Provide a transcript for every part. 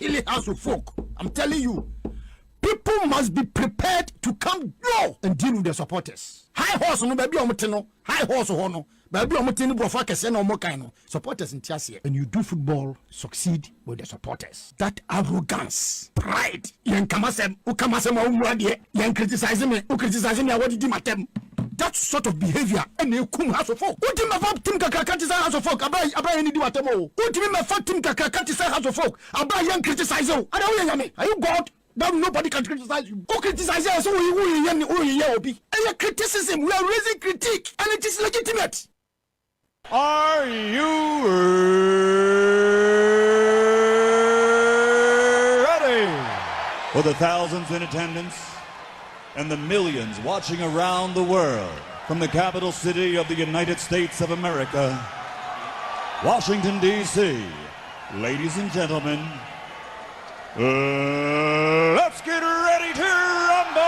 killing house of folk. I'm telling you. People must be prepared to come go and deal with their supporters. High horse no baby omutino, high horse hono, baby omutini brofa kese no mo kind no. Supporters in Tiasie. And you do football, succeed with the supporters. That arrogance, pride. Yen kamasem, ukamasem umwadi, yen criticizing me, what did you matem? That sort of behavior and you come house of folk. What do you have team kakakati say house of folk? Abay any matemo. What do you have team kakakati say house of folk? Abay yen criticizing. Are you God? Now nobody can criticize you. Who criticizes us? Criticism. We are raising critique, and it is legitimate. Are you ready? For the thousands in attendance and the millions watching around the world from the capital city of the United States of America, Washington, D.C., ladies and gentlemen, let's get ready to rumble!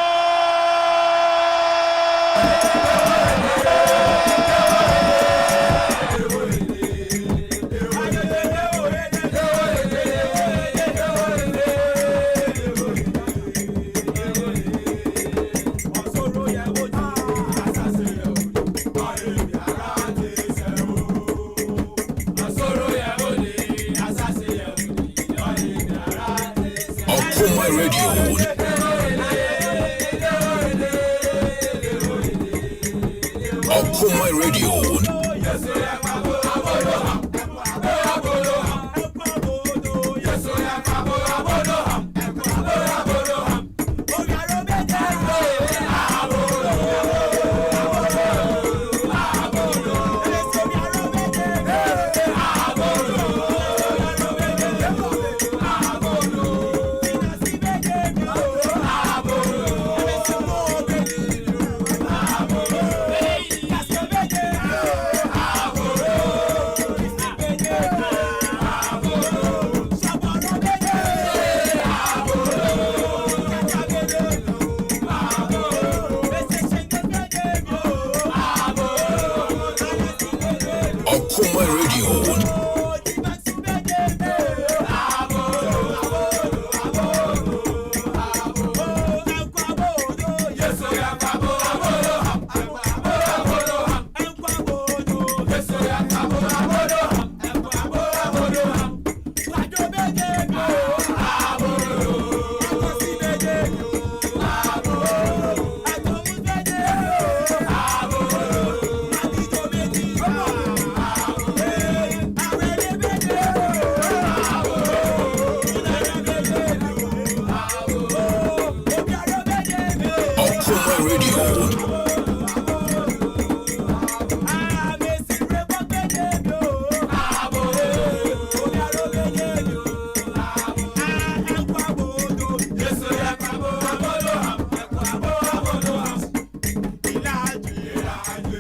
Okoman Radio.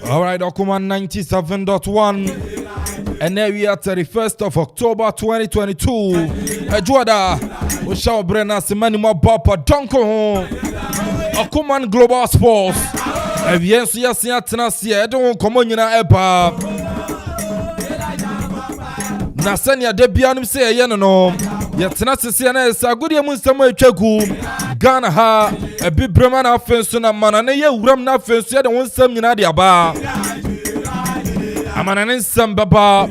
All right, Okoman 97.1. And now we are 31st of October 2022. Ejuada, we shall bring us many more Papa Donko. Okoman Global Sports. Yes, yes, yes, don't come on, Eba. Nasanya Debianum say, no. Yet, Nassiana, a good young Samuel Cheku. Ghana ha a big Bremen offense na manana ye uram na offense ya don sam nyina dia ba amana nsam baba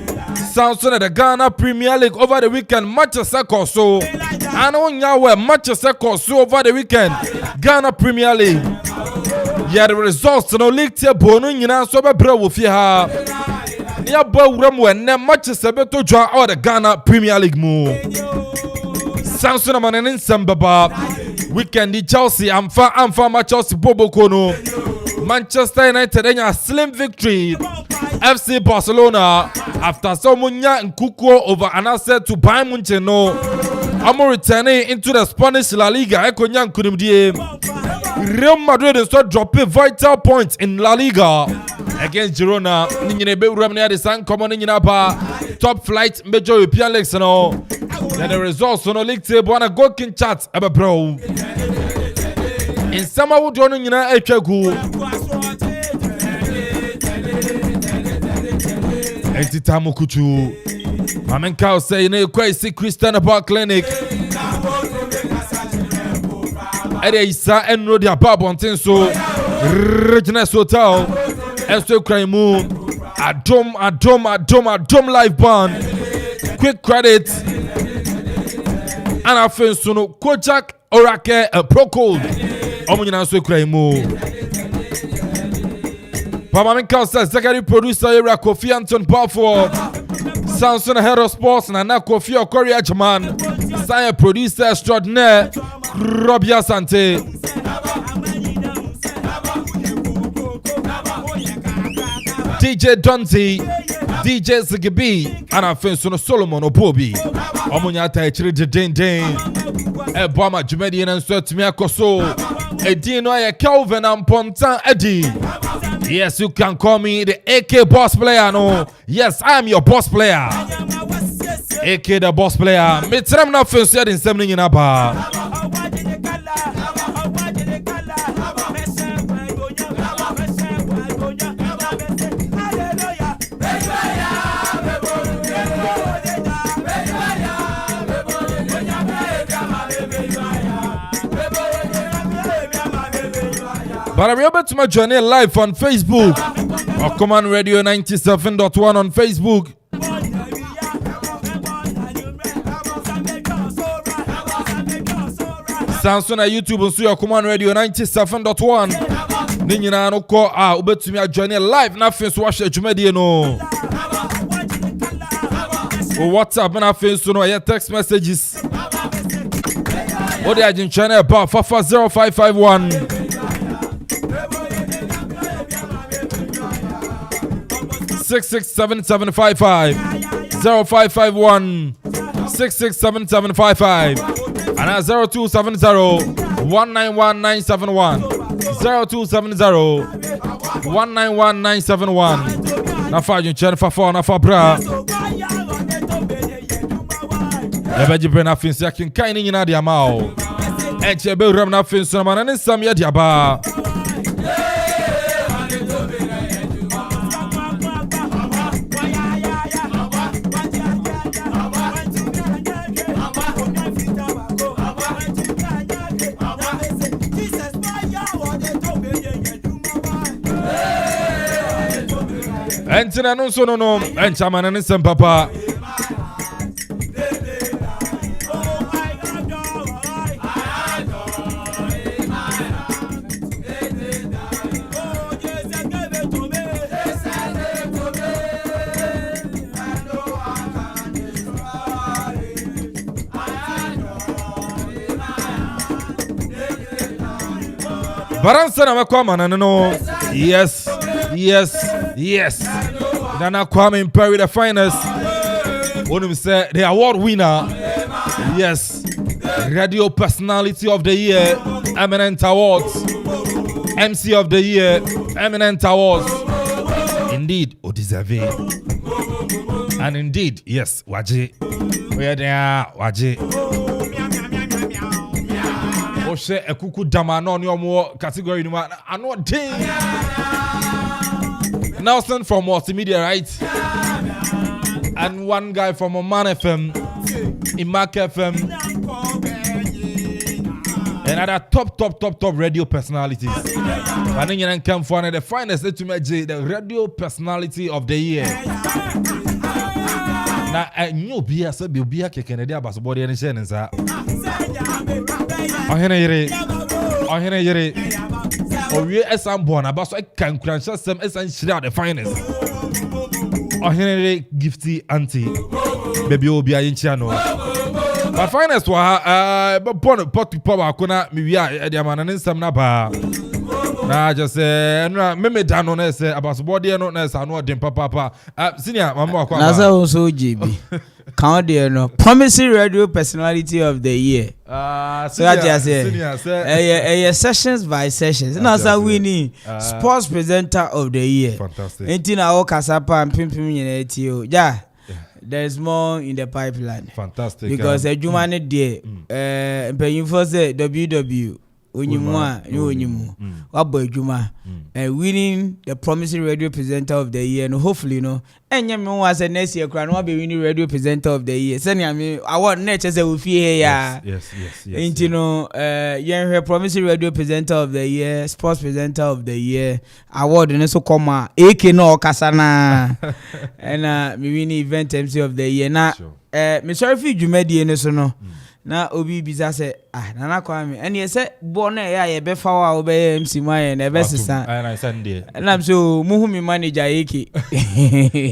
sounds on the Ghana Premier League over the weekend Manchester so and on yawe Manchester so over the weekend Ghana Premier League yeah the results no league table no nyina so be bra wo fi ha ya ba uram we na Manchester beto join all the Ghana Premier League mu sounds on amana nsam baba weekend Chelsea amfa Chelsea Bobo Kono Manchester United a slim victory FC Barcelona after Somunya Nkuko over an asset to Bayern Munich no I'm returning into the Spanish La Liga Ekonya Nkunimdie Real Madrid is start dropping vital points in La Liga against Girona Ninyine be uram ne the san common nyina ba top flight major European leagues no. And the results on the league table and a go king chat aba bro. In summer would you know Echegu. Enti tamu kuchu. Mamenka say you know quite see Christian about clinic. Ede isa enro dia babonten so Regina Hotel Enso Kraimu Adom live band quick credit and afen so no Kojak Orake Pro Cold Omunyina so Kraimu Papa Minka secretary producer Era Kofi Anton Balfour Samson head of sports and Nana Kofi Okori Ajman science producer extraordinaire Robia Sante DJ Donzi DJ Zigibi and afen Solomon Obobi Omunya ta echiri den Ebama Jumedi and so to me akoso Edino ya Kelvin Amponsah Addi. Yes, you can call me the AK boss player. No, yes, I am your boss player. AK the boss player. Mitrem na fencer in semning in aba. But I'm able to my journey live on Facebook. Okoman Radio 97.1 on Facebook. Samsung na YouTube and Okoman Radio 97.1. Ninyina no ko ube to me journey live na face watch ejumedi no. WhatsApp na face no ya text messages. Ode agin channel about 0551 667755 0551 667755 and 0270-191971 0270-191971 na fajin chen fa na fa bra ebeji bre na finsi akin kan ni nyina dia ma o enche be ram na finsi na manane sam ya dia ba Entina non sono no enchamana ni sempapa Baransa na makwa no yes Nana Kwame Perry the finest. One of them said the award winner. Yes. Radio Personality of the Year, Eminent Awards. MC of the Year, Eminent Awards. Indeed, Odizavi. And indeed, yes, Waji. Where they are, Waji. Oshe Ekuku Damano, no more category. I know ding. Nelson from Multimedia, right? And one guy from Oman FM, Imak FM, and other top radio personalities. And then you come for one of the finest, to me, the radio personality of the year. Now, I knew Bia said, Bia Kennedy, but body and Shannon. Oh, we are some born about so I can crunch some essentially the finest. Oh, Henry Gifty Auntie, baby, will be a channel. My finest was but born pot to power. Kuna me at the man and some naba. Nah, just me down on us about body and not us. I know them papa. Senior, Mama, Nasa also GB. Count there no promising radio personality of the year. So I just say sessions by sessions. Nasa winning sports presenter of the year. Fantastic. Entina o kasapa and pimpim yenetio. Yeah. There's more in the pipeline. Fantastic. Because a Jumane day, paying for the WW Onyimwa, Onyimo, Wabo Juma, and winning the promising radio presenter of the year. And hopefully, and Yamu was a next year, Crown will be winning radio presenter of the year. Send me, I want next as a will fee here. Yes. Young promising radio presenter of the year, sports presenter of the year, award, and so come, Eke no Kasana, and me winning event MC of the year. Now, me sorry for you, Medi, and so no. Na obi biza se nana kwa me ene se bo na ya ye be fa wa obe MC man na be sesa na Sunday na am so muhu mi manager yake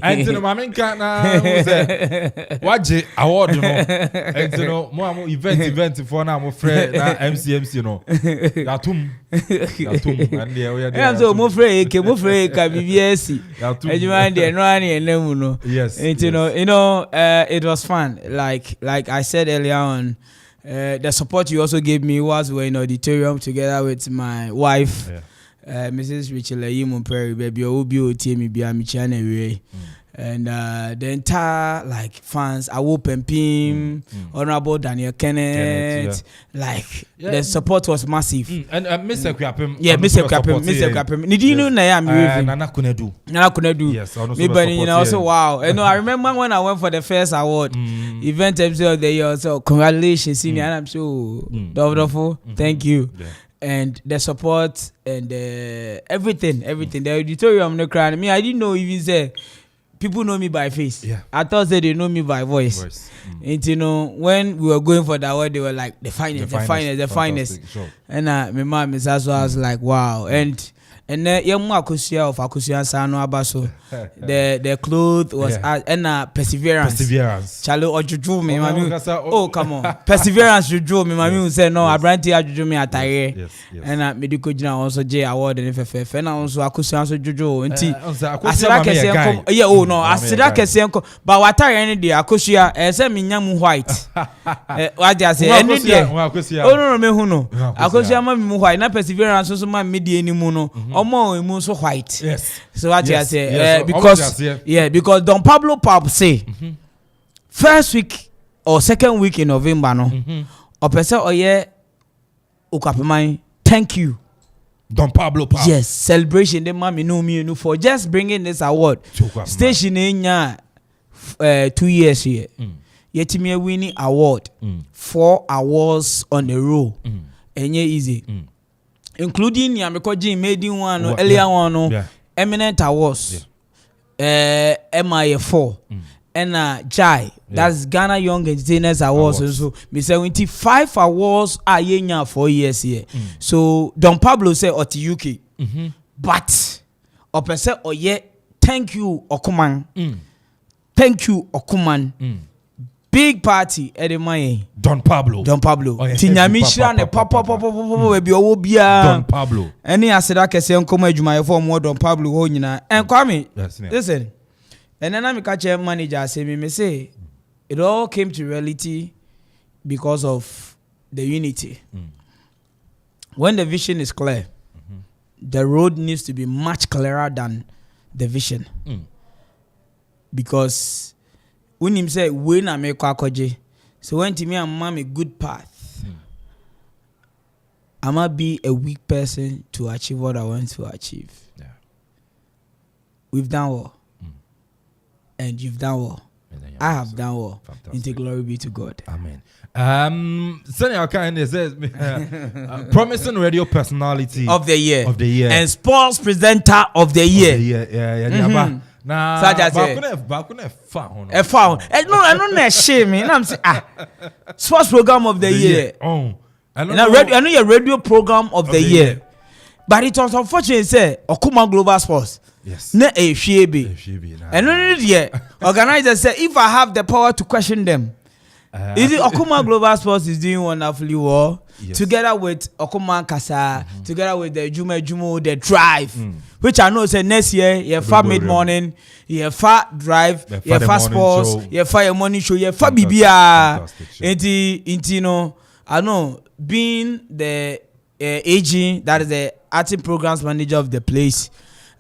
enti no mame nka na se waje award no enti no mo event for na mo frɛ na MC no yatum and there we are am so mo frɛ ka BBS ejuma de no ani enemu no yes enti no it was fun like I said earlier on. The support you also gave me was we're in auditorium together with my wife, Mrs. Rachel Mumperi, baby, Obi Temi Biamichane, and the entire fans, Awo Pempim, Honorable Daniel Kenneth, the support was massive. And Mr. Krapim, Mr. Krapim. Did you know Nana Kunedu? Yes, also wow. And I remember when I went for the first award, event MC of the year. So congratulations, senior, and I'm so wonderful. Thank you. And the support and everything. The auditorium, no crying. Me, I didn't know even say. People know me by face. Yeah. I thought they know me by voice. And when we were going for that award, they were like the finest. Sure. And my mom is also was like, wow. And then Akusia of Akusia Sano Abaso, the clothes was and perseverance. Chalo Ojuju me, oh come on, perseverance Juju me. Mami said no, Abranti Juju me atare. Yes. And medical Jina also J award and FFF. And also Akusia also Juju. Asira kese yeah oh no, Asira kese but what are any day Akusia ese minyamu white. What I say any day. Oh no me huno. Akusia ma mi white na perseverance also ma medi enimu no. Omo so white. Yes. So what I say because Don Pablo Pop say first week or second week in November no. Or person oye Okapiman thank you. Don Pablo Pop. Yes, celebration the mommy know me for just bringing this award. Station in 2 years here. Yet me winning award 4 awards on the row. And easy. Including Yamiko made in one earlier one eminent awards. MIA4 and Jai, that's Ghana Young Entertainers Awards. So me 75 awards are yenya 4 years here. So Don Pablo say at UK. But opese oye thank you Okoman. Thank you Okoman. Big party at the Maye. Don Pablo. Tinyamishra ne papa we bi owo bia. Don Pablo. Any aseda kese nkoma adwuma for more Don Pablo ho nyina. En kwame. Listen. And then I'm catch a manager say me say it all came to reality because of the unity. When the vision is clear, the road needs to be much clearer than the vision. Because when him say when I make kwakoje, so when to me I'm a good path, I might be a weak person to achieve what I want to achieve. Yeah. We've done well. And you've done well. I have done well. Into glory be to God. Amen. Senior Kind says promising radio personality of the year and sports presenter of the year. Yeah. Nah, bakune found. I don't shame me. I'm saying sports program of the year. Oh, I know your radio program of the year. But it was unfortunate say Okoman Global Sports. Yes. Ne a shebe. And no yet. Organizers say if I have the power to question them. Is it Okoman Global Sports is doing wonderfully well together with Okoman Kasa, together with the Jumo, the Drive, which I know say next year, you have mid morning, you have fat drive, you have fast sports, you have fire morning show, you have fat BBR. Intino, I know being the AG, that is the acting programs manager of the place.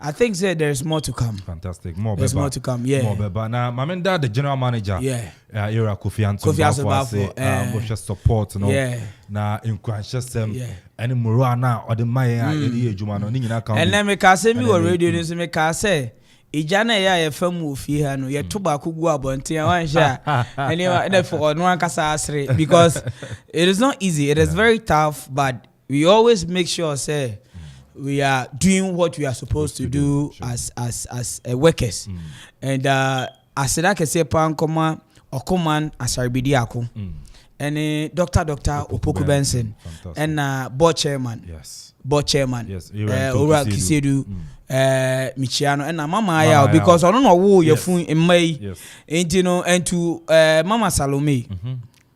I think there's more to come. Fantastic. There's more to come. Yeah. More beba. Now, Mamenda, the general manager. Yeah. Era Kofi Amponsah Addi. Support. No. Yeah. Na in Manchester. Yeah. Any Murana or the Maya. And then me can say me or radio news me can say. Ijana ya famu fi ha no ye to ba kugu abonten wan sha and for no kasa asre because it is not easy, it is very tough, but we always make sure say we are doing what we are supposed to do as workers. And as I can say Pankoma Okoman asarbidi ako and Dr. Opoku Benson and board chairman. Yes. Board chairman. Yes. Ora Kisedu. Michiano and Mama Aya because I don't know who you're fun in May, and you know, and to Mama Salome,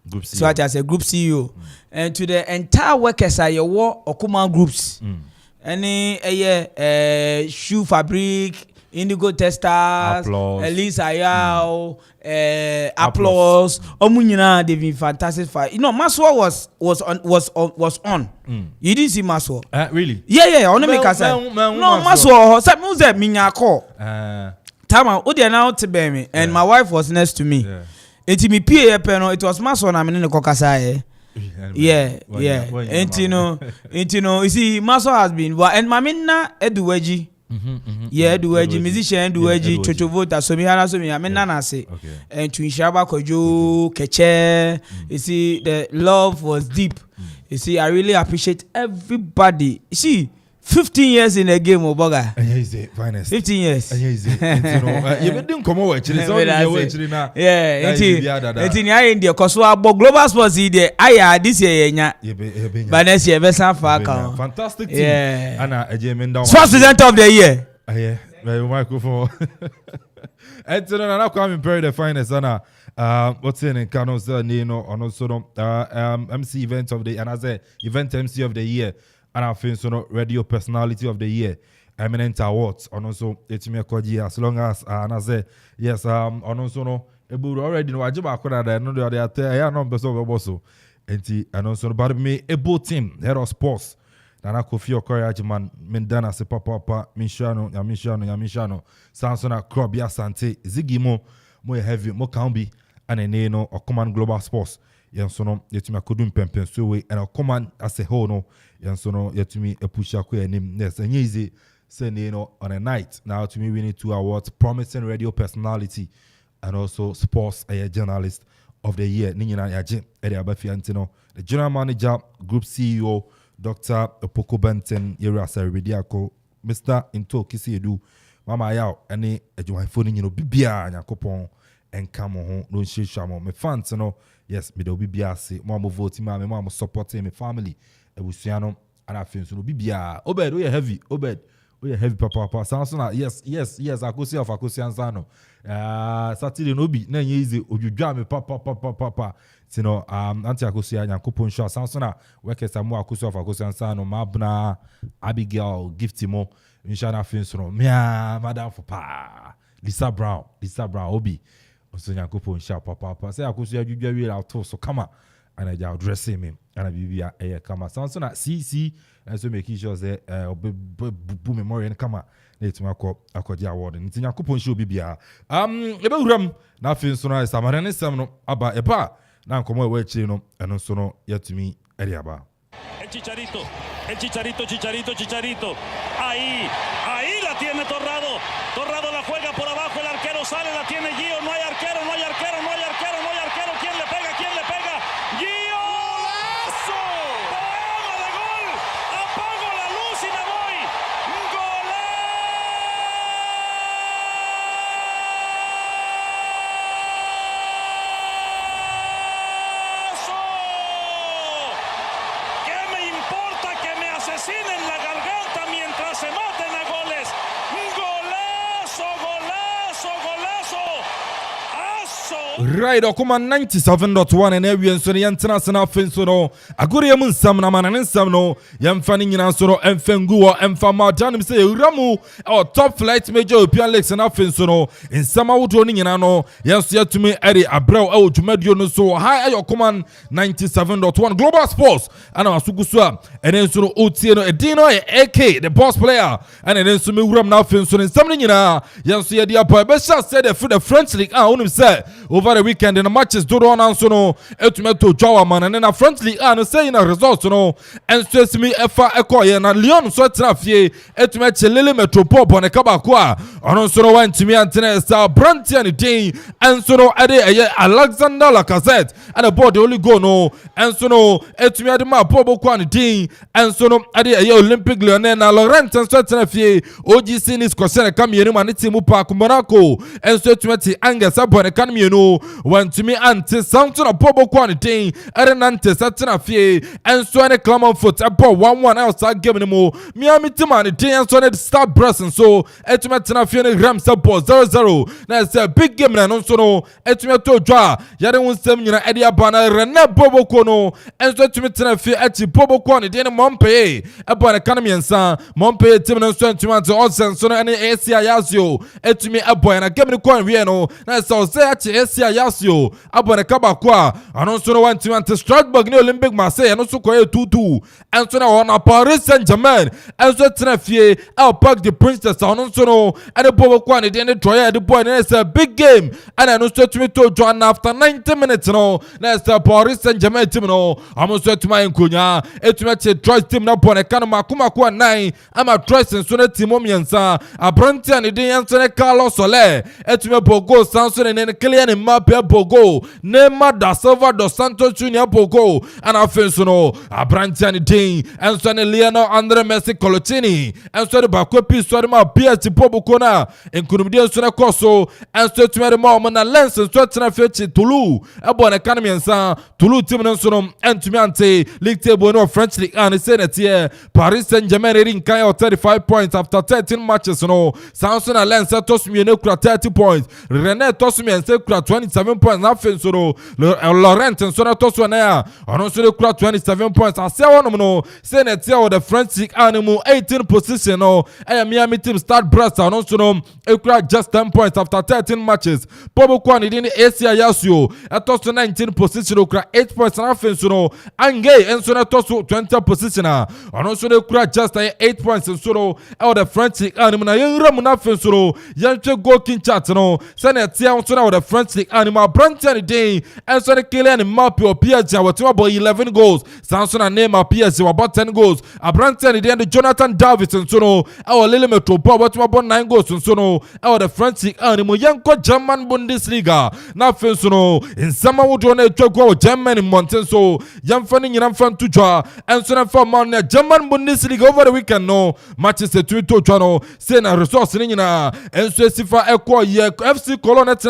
Group CEO. So I say Group CEO, and to the entire workers are your war Okoman groups, any shoe fabric, indigo testers, Elise Ayao, applause. Omunyina they've been fantastic fight. You know, Maswa was on. You didn't see Maswa? Really? Yeah. Only make us no Maswa. Some music minya call. Tama, Odi now to me, and my wife was next to me. It me PA penal. It was Maswa na me ne kokasa. Yeah. And you know, you see, Maswa has been. And Mamina Eduweji. Yeah, Eduweji musician, Eduweji, Chocho Vota, so me hana so me nana say. And to Inshaba Kojo, Keche, you see, the love was deep. You see, I really appreciate everybody. You see, 15 years in the game, Oboga. And here is the finest. 15 years. And here is it. You didn't come over actually. So yeah, it's in India because we are global sports here. I this year, but next year, best fantastic team. Yeah. Anna, sports presenter of the year. Yeah, very microphone. And so now I'm very the finest. Anna, what's in Canos, Nino, and also MC event of the, and as a event MC of the year. And I feel so radio personality of the year, eminent awards, and also it's me as long as and I say yes, and also no, already know I just that no the other I know beso and also but me able team head of sports. Nana Kofi Okoye man mendana se papa Mishano Sansona Krobia Sante Ziggy mo heavy mo can be and a no Okoman Global Sports. Yansono yetumi akodum pempen so we and Okoman as a whole no yansono yetumi epusha ko enim yes and easy say no on a night now to me winning 2 awards promising radio personality and also sports journalist of the year ninyina yaje e de abafiantino the general manager group CEO Dr. Opoku Benson Yera Seribidiako Mr. Into Kisiedu Mama Yao any adwumayfo ni nyino bibia nyakopon enkamo ho no nhwehwamo me fans no yes me do bibia se mo vote me mo support me family ebusua no ana fence no bibia obed we heavy papa sanso na yes akosi of akosi ansa no Saturday no bi na easy odwudwa me papa tino anti akosi anyakopon show sanso na workers amu akosi of akosi ansa no mabna Abigail gift mo inshallah fence no mia madam for pa Lisa Brown obi so nyakopon show papa say akosi adwudwa we out so kama and I just dress him and I be kama sanso na see and so making sure say boom memory and kama let me akodi award nti nyakopon show bibia ebe wuram na afin so na samarane sam no aba eba na nkomo we chiri no eno so no yatumi eri aba el chicharito ahí la tiene Torrado la juega por abajo, el arquero sale, la tiene Gio, no hay arquero, ¿quién le pega? Gio, ¡golazo! ¡Poema de gol! Apago la luz y me voy. ¡Golazo! ¿Qué me importa que me asesinen la garganta mientras se maten a goles? ¡Golazo! ¡Aso! Right, Okoman 97.1 and every and so the international fin so Aguriamun Sam Naman and Sam no Yamfani Nansoro and Fengua and Fama Janim say Ramu or top flight major European legs and Afin so in Sama Utoning and Ano yes yet to me Eddie Abreu out to Medio no so high Okoman 97.1 Global Sports and Asuguswa and then so Utieno Edino AK the boss player and then so me Ram now fin so in something yes yet the boy best said for the French league I said over the weekend in the matches do on answer no etumeto jawa man and then a friendly and saying a result no and stress me efa ekoye na Lyon so trafie etumeche lele metropole on kabakwa on so went to me antene star branti and day and so no ade Alexander Lacazette and about the only go no and so no etumi ade ma pobo kwa day and so no ade Olympic Lyonnais na Laurent and so trafie OGC ni skosene kam yenu man timu pa Monaco and so etumeti Angus abone kan mienu when to me ante something of Bobo Quantity, Arenante Satina Fee, and so any Clamon foot about 1-1 outside giving him more. Miami Timani, and so net start breast and so Etimatina Fiona Gram support 0-0. That's a big game and also no Etimato Dra, Yadon Semina Edia Bana, Rena Bobo Kono, and so Etimatina Fee at Bobo Quantity and Montpellier, upon economy and San, Montpellier Tim and so to also and so any ACI Yazio, Etimi Aboy and a Kevin Quan Vieno, that's all say at ACI Yasio, abone kabakwa, and also no one to Strasbourg no Olympic Marseille, and also Koye 2-2, and so now on Paris Saint-Germain, and so Tenafie, I'll pack the Princess, and also no, and the Bobo Quantity and the Troya, the boy, and it's a big game, and I know to me to join after 90 minutes, no, that's the Paris Saint-Germain team, no, I'm also to my Nkunya, it's a choice team upon a Kanama Kumakua 9, I'm a choice and so Timomiansa, a Branty and the Answer Carlos Soler, it's me Bogo, Sanson and then Killian and Mapia Bogo, Neymar da Silva dos Santos Junior Bogo, and I feel so no, a Branty Ding, and so Leonardo Andre Messi Colotini, and so the Bakopi Sorima Piati Pobocona, and Kurudia Sona Coso, and so to the moment, and Lens and Sweatina Fetch Toulouse, a bon economy and San, Toulouse Timonson, and Tumiante, League Table no French League, and Senate here, Paris Saint Germain in Kaya 35 points after 13 matches, no, Samson and Lens Tosmi and 30 points, René Tosmi and Sekra 27 points, nothing so Laurent and Sona Toswana, and also the crowd 27 points. I say one no, Senate here the French League animal 18 position, no, and Miami team start breast, and also no, a crowd just 10 points after 13 matches. Bobo Kwani in the ACI Yasio, at also 19 position, 8 points, and nothing so no, and gay, and Sona Tosu 20 position, and also the crowd just 8 points, and so out the French League animal, young Ramunafin so, young go king chat, no, Senate here also the French League animal, Branty day, and so the Killian and Mapio PSG were about 11 goals. Samson and Neymar PSG were about 10 goals. A Branty day and the Jonathan Davis and so no, our little metropole were about 9 goals and so no, our the French League animal, young German Bundesliga. Now, so no, in summer would run a go German in Mountain so, young funny and fun to draw, and so for Mount German Bundesliga over the weekend. No matches the Twitter channel, send a resource in and so Sifa Equa, FC Cologne at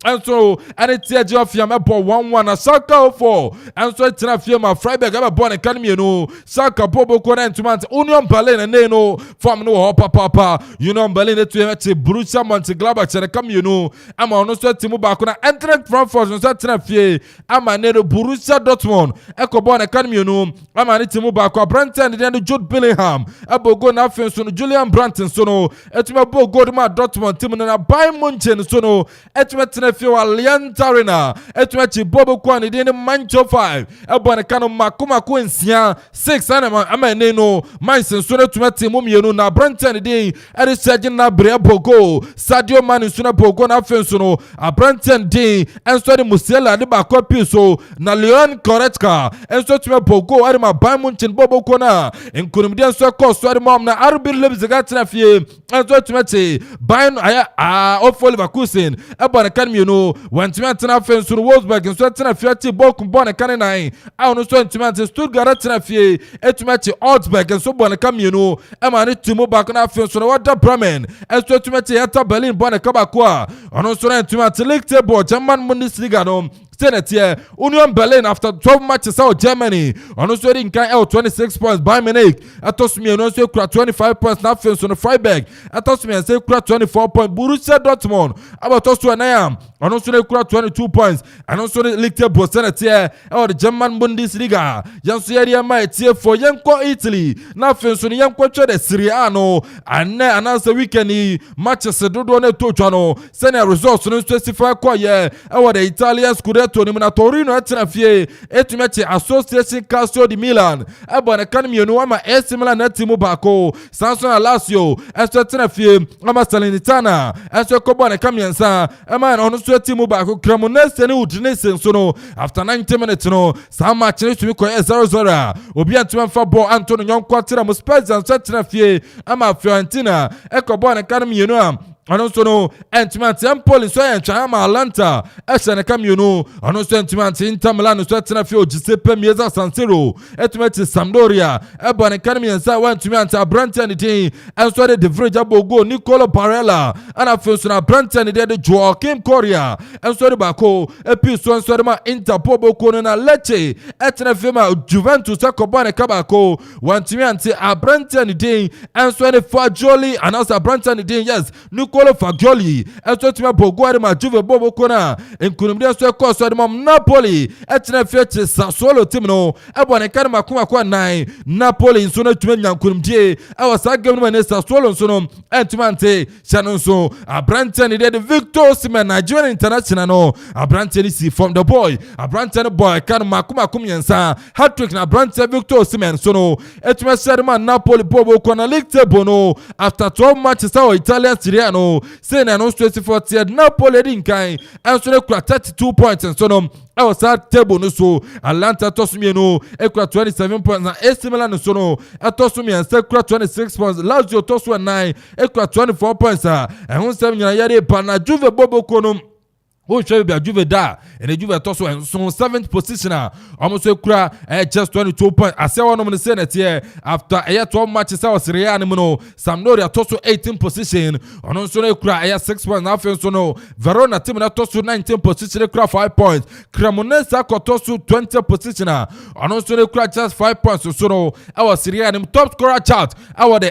and so, and it's a job for 1-1 a Saka 4 and so it's a firma Freiburg I'm born academy no Saka Bobo Conan to Mount Union Berlin and they know from no papa Union Berlin to Borussia Mönchengladbach and come you know I'm on also Timu Bakuna Eintracht Frankfurt and Satinafie I'm a Nedo Borussia Dortmund Echo born academy no I'm a Timu Bakwa Branton and then Jude Bellingham Abogo na Fenson Julian Branton sono Etuma Bogo ma Dortmund Timu na Bayern Munchen sono Etuma Tinafio Allianz Arena Etuma Bobo Kwani in Mancho 5 Ebon Kano Makuma Quincia 6 Ameno Mason Suna to Timu na Branton day and it's Sergeant Nabre Bogo Sadio Manu Suna Bogo na Fensono a Branton day and so the Musela the Bakopi so na Leon Koretka and so to Bogo Adama Bayern Munchen Bobo Kona in Kurumdian so cost so mom na RB Leipzig Gatinafie and so to Bayern of Leverkusen Ebon Academy when Timatana Fensono Wolfsburg and so Tinafie Bokum Bon Canine I don't know to Stuttgart Tinafie Etumati Augsburg and so Bon Camino Emani Timo Bakana Fensono Water Bremen and so to Hertha Berlin Bon Kabakwa and also to League Table German Bundesliga Senate here, Union Berlin after 12 matches out Germany. On also in Kyle 26 points by Munich. Atosmi and also 25 points now on the Freiburg. Atosmi and say 24 points Borussia Dortmund. About also an ɔno nso kura 22 points ɛno nso ne league table sɛnɛteɛ ɛwɔ the German Bundesliga yɛn nso yɛde ɛma ɛtie fo yɛnkɔ Italy na afei nso ne yɛnkɔ twɛ de Serie A no anɛ anaasɛ weekend yi matches dodoɔ no ɛtɔ twa no sɛnea results no nso asifa kɔyɛ ɛwɔ the Italian Scudetto no mu na Torino ɛtena fie ɛtumi akyi Association Calcio di Milan ɛbɔ ne kan mmienu ama AC Milan na timu baako Sanso na Lazio ɛnso ɛtena fie ama Salernitana ɛnso ɛkɔbɔ ne kan mmiɛnsa ɛma ɔno nso timu baako Cremonese ne Udinese nso no after 90 minutes no saa match no tumi kɔyɛ 0-0 a obi antumi mfa bɔ Antonio Nyɔnko atena mu Spurs nso ɛtena fie ama Fiorentina ɛkɔbɔ ne kan mmienu a ɔno nso no ɛntumi ante Empoli nso yɛ ntwan ama Atalanta ɛhyɛ ne ka mmienu ɔno nso ɛntumi ante Inter Milan nso ɛtena fie Giuseppe Meazza San Siro ɛtumi ate Sampdoria ɛbɔ ne ka no mmiɛnsa a wɔntumi ante aberanteɛ ne din ɛnso de De Vrij abɔ goal Nicolo Barella ɛna afei nso na aberanteɛ ne deɛ de Joaquim Correa ɛnso de baako ɛpi so nso de ma Inter bɔbɔ no na Lecce ɛtena fie ma Juventus ɛkɔbɔ ne ka baako wɔntumi ante aberanteɛ ne din ɛnso de Fagioli anaasɛ aberanteɛ ne din yes Nicolo Fagioli ɛso tuma Boguari ma Juve bobo kona nkunumde ɛso ɛkɔ so de mom Napoli ɛtena fie kye Sassuolo team no ɛbɔ ne kan makoma kwa nan Napoli nso no tuma nyankunumde ɛwɔ saa game no ne Sassuolo nso no ɛntuma ante hyɛ no nso abrante ne de Victor Osimhen Nigerian international no abrante ne si from the boy abrante ne boy kan makoma kumyensa hat-trick na abrante Victor Osimhen so no ɛtuma hyɛ ma Napoli bobo kona league table no after 12 matches ɛwɔ Italian Serie A no say na no straight for tied Napoli din kan enso ne kura 32 points enso no ɛwɔ saa table no so Atalanta tosumie no ekura 27 points na AC Milan no so no etosumie ense kura 26 points Lazio tosu 9 ekura 24 points a ɛho nsɛm nyina yɛde pa na Juve boboko no who should be a Juve da and a Juve toss and so 7th position almost a cra just 22 points. I say one of the Senate here after a 12 matches. I was Reanimo Sampdoria toss 18 position on also a cry 6 points. After so no Verona team that toss 19 position, a cry 5 points. Cremonese toss 20 position on also a cry just 5 points. So no I was Reanim top scorer chart. I was the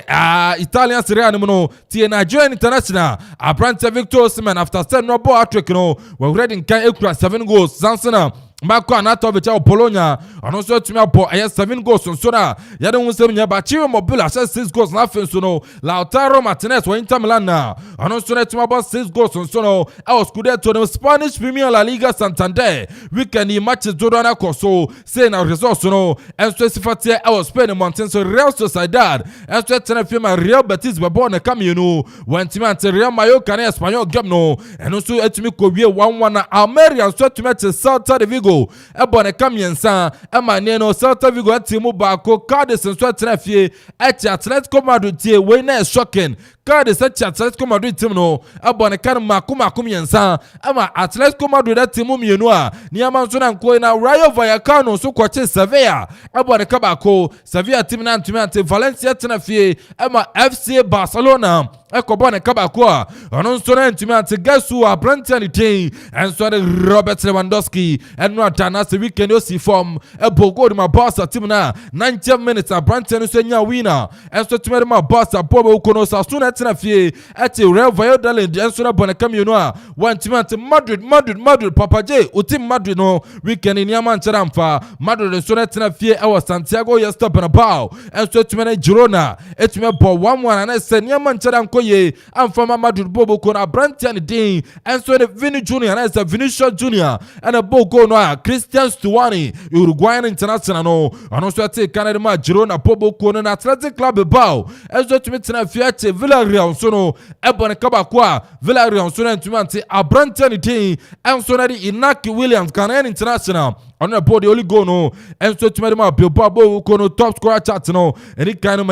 Italian Reanimo T Nigerian international. A brand Victor Osimhen after 7 no ball trick no. We're ready in 7 goals. Sansana Marco Anatovic of Bologna and also to me about 7 goals on Sona. Yadon was 7 but Chiro Mobile 6 goals nothing so no. Lautaro Martinez were Inter Milan now. And also to me about 6 goals on Sono. I was good to the Spanish Premier La Liga Santander. Weekend in matches Dodana Coso saying our results no. And so Sifatia I was spending mountains so Real Sociedad. And so to film a Real Betis were born a cameo. When Timante Real Mallorca Espanyol Gabno. And also to me could be 1-1 Almeria and so to match Celta de Vigo. Ebone kamyensa ema neno Celta Vigo atimu bako Cardiff nso atena fie echi Atletico Madrid tie we na shocking Cardiff echi Atletico Madrid team no ebone kan makum yensa ema Atletico Madrid atimu mienu a niama nso na nko na Rayo Vallecano so kwache Sevilla ebone kabako Sevilla team na ntumi ante Valencia atena fie ema FC Barcelona ekobone kabako a ono nso na ntumi ante Gasu abrante ni tin enso de Robert Lewandowski eno atana se weekend o si form ebogo de ma Barca team na 90 minutes abrante no so nya winner enso tumere ma Barca bobo kono sa so na tena fie ati Real Valladolid enso na bone kamienu a one team ante Madrid Papa J o team Madrid no weekend ni amanchara mfa Madrid enso na tena fie e Santiago Esta Bernabeu enso tumere Girona etume bo 1-1 na se ni amanchara nkoye amfa Madrid bobo kono abrante ni din enso de Vini Junior na se Vinicius Junior and a bogo no Christian Stuani Uruguayan international no and also take Canada ma Girona bobo kono na Athletic Club Bilbao enso tumere tena fie ati Villarreal so no ebone kabakwa Villarreal so na tumante abrante ni din enso na di Inaki Williams Ghanaian international on the body only go no enso tumere ma Bilbao bobo kono top scorer chat no any kind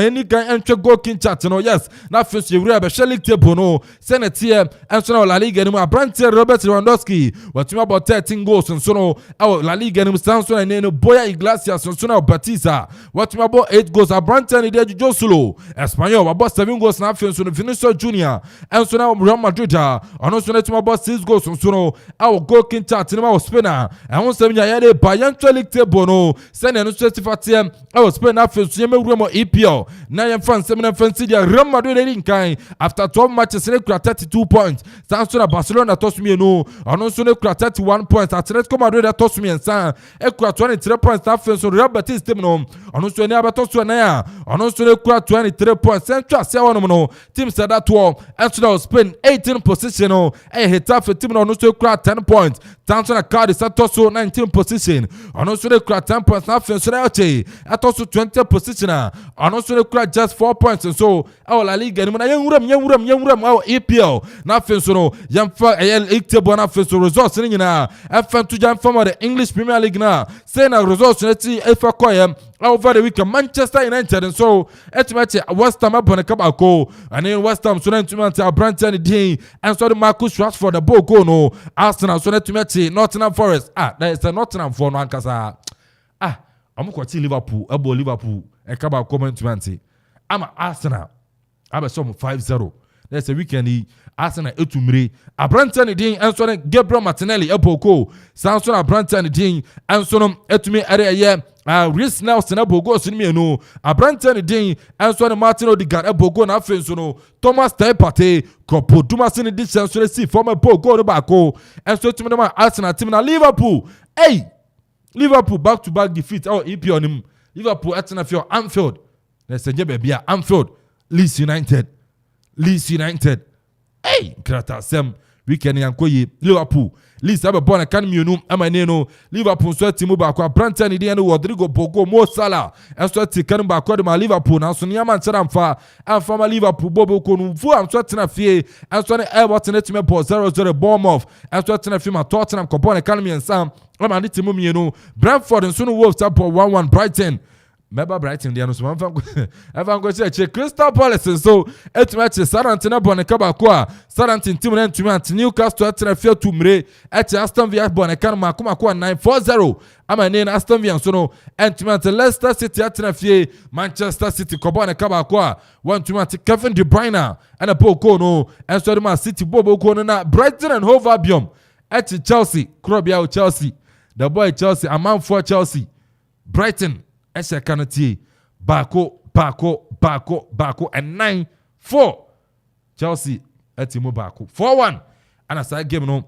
entry goal king chat no yes na first you real be league table no Senate here enso na La Liga ni abrante Robert Lewandowski what about 13 goals and so no La Liga ni Sanso na no Boya Iglesias and so na Batista what about 8 goals abrante ni de Josulo Espanyol about 7 goals na first so Vinicius Junior and so na Real Madrid and also na about 6 goals and so no our goal king chat ni ma Spain and once them ya by Yancho League table no send an certificate I was spend after Yemuramo EPL. Now I'm from 7 fancy Real Madrid in kind after 12 matches they 32 points. Sanso Barcelona toss me no and also they 31 points. Atletico Madrid toss me and San Equa 23 points after so Real Betis team no and also never toss to Naya and also they 23 points. Central no team said that to Arsenal spend 18 position no a hit after team no also 10 points. Tanzania card is at also 19 position and also they 10 points after so at also 20 position and also they just 4 points and so our La Liga and Yam our EPL na so no Yamfa league table na so results in na FN to jam from the English Premier League na say na results na ti FA Koyam over the weekend Manchester United and so et match West Ham upon a couple and in West Ham so then to match Branton Dean and so the Marcus Rashford the ball go no Arsenal so then to match Nottingham Forest that is a Nottingham for one kasa I'm going to Liverpool and come out comment to Manti. I'm Arsenal. I'm a sum 5-0. That's a weekend. Arsenal etumre. Branton Dean and so Gabriel Martinelli Epoko. Samson Branton Dean and so etumi area Rhys Nelson Ebogo sinmi no. Branton Dean and so Martin Odegaard Ebogo na fenso no. Thomas Tepate Kopo Dumasin di senso see former Bogo no bako. And so etumi na Arsenal team na Liverpool. Hey! Liverpool back-to-back defeat. EP on him. Liverpool at Anfield. Let's say baby Anfield. Leeds United. Hey, Krata Sam. Weekend yankoye Liverpool. Leeds have a born academy no amaneno. Liverpool so timu ba kwa Branton Ide no Rodrigo Bogo Mo Salah. And so tikanu ba kwa de ma Liverpool na so niam anfa ma Liverpool bobo ko no fu am so tena fie. And so Everton team po 0-0 Bournemouth. And so tena fie ma Tottenham ko born academy and Sam. I'm an timu mienu. Brentford and Sunu Wolves up 1-1 Brighton. Meba Brighton dia no so I'm going to check Crystal Palace and so et match Southampton Boneka bakwa Southampton team na ntumi at Newcastle at na fie tumre et Aston Villa Boneka makuma kwa 9-4-0 ama ne Aston Villa so no ntumi at Leicester City at na fie Manchester City ko Boneka bakwa want to at Kevin De Bruyne and a Boko no and so the City Bobo ko no na Brighton and Hove Albion at Chelsea Krobia Chelsea the boy Chelsea a man for Chelsea Brighton Ese kanati bako and 9-4 Chelsea etimu bako 4-1 and as I game no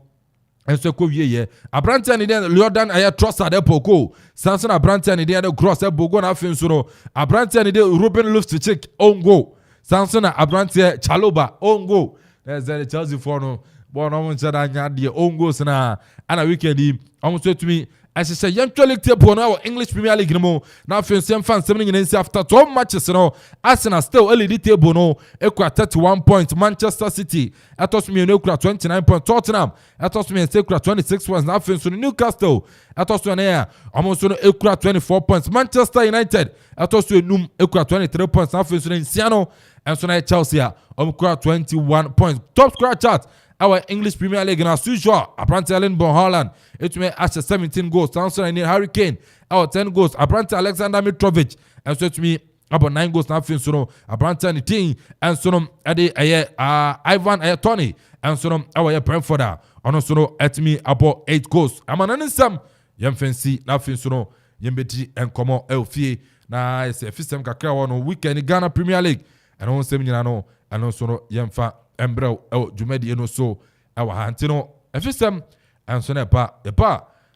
and so ko wiye Abrantia ni den Jordan aya Trossard epoko Samson Abrantia ni den cross ebogo na afin so no Abrantia ni den Ruben Loftus-Cheek on goal Samson Abrantia Chaloba on goal there's the Chelsea for no bon on chada nya de on goals na ana weekend almost to me as I say, young League table now English Premier League no. Now fans 7 after 12 matches no. Arsenal still LED table no. Equal 31 points. Manchester City atos me no 29 points. Tottenham atos me equal 26 points. Now fans Newcastle atos me here almost no equal 24 points. Manchester United atos me equal 23 points. Now fans Ciano and so now Chelsea equal 21 points. Top scorer chart. Our English Premier League as usual. Apparently Allen Bon Holland. It may ask 17 goals. Samson and Harry Kane. Our 10 goals. Apparently Alexander Mitrovic. And so to me about 9 goals now. So no. Apparently the team. And so no. Ivan Tony. And so no. Our Brentford. And so no. At me about 8 goals. I'm an some. Yam fancy. Now so no. Yam beti and come on. Elfie. Na it's a system kakra on weekend Ghana Premier League. And on 7 no. And also no. Yam fa. Embro Jumedi eno so awa hantino efisem anso na pa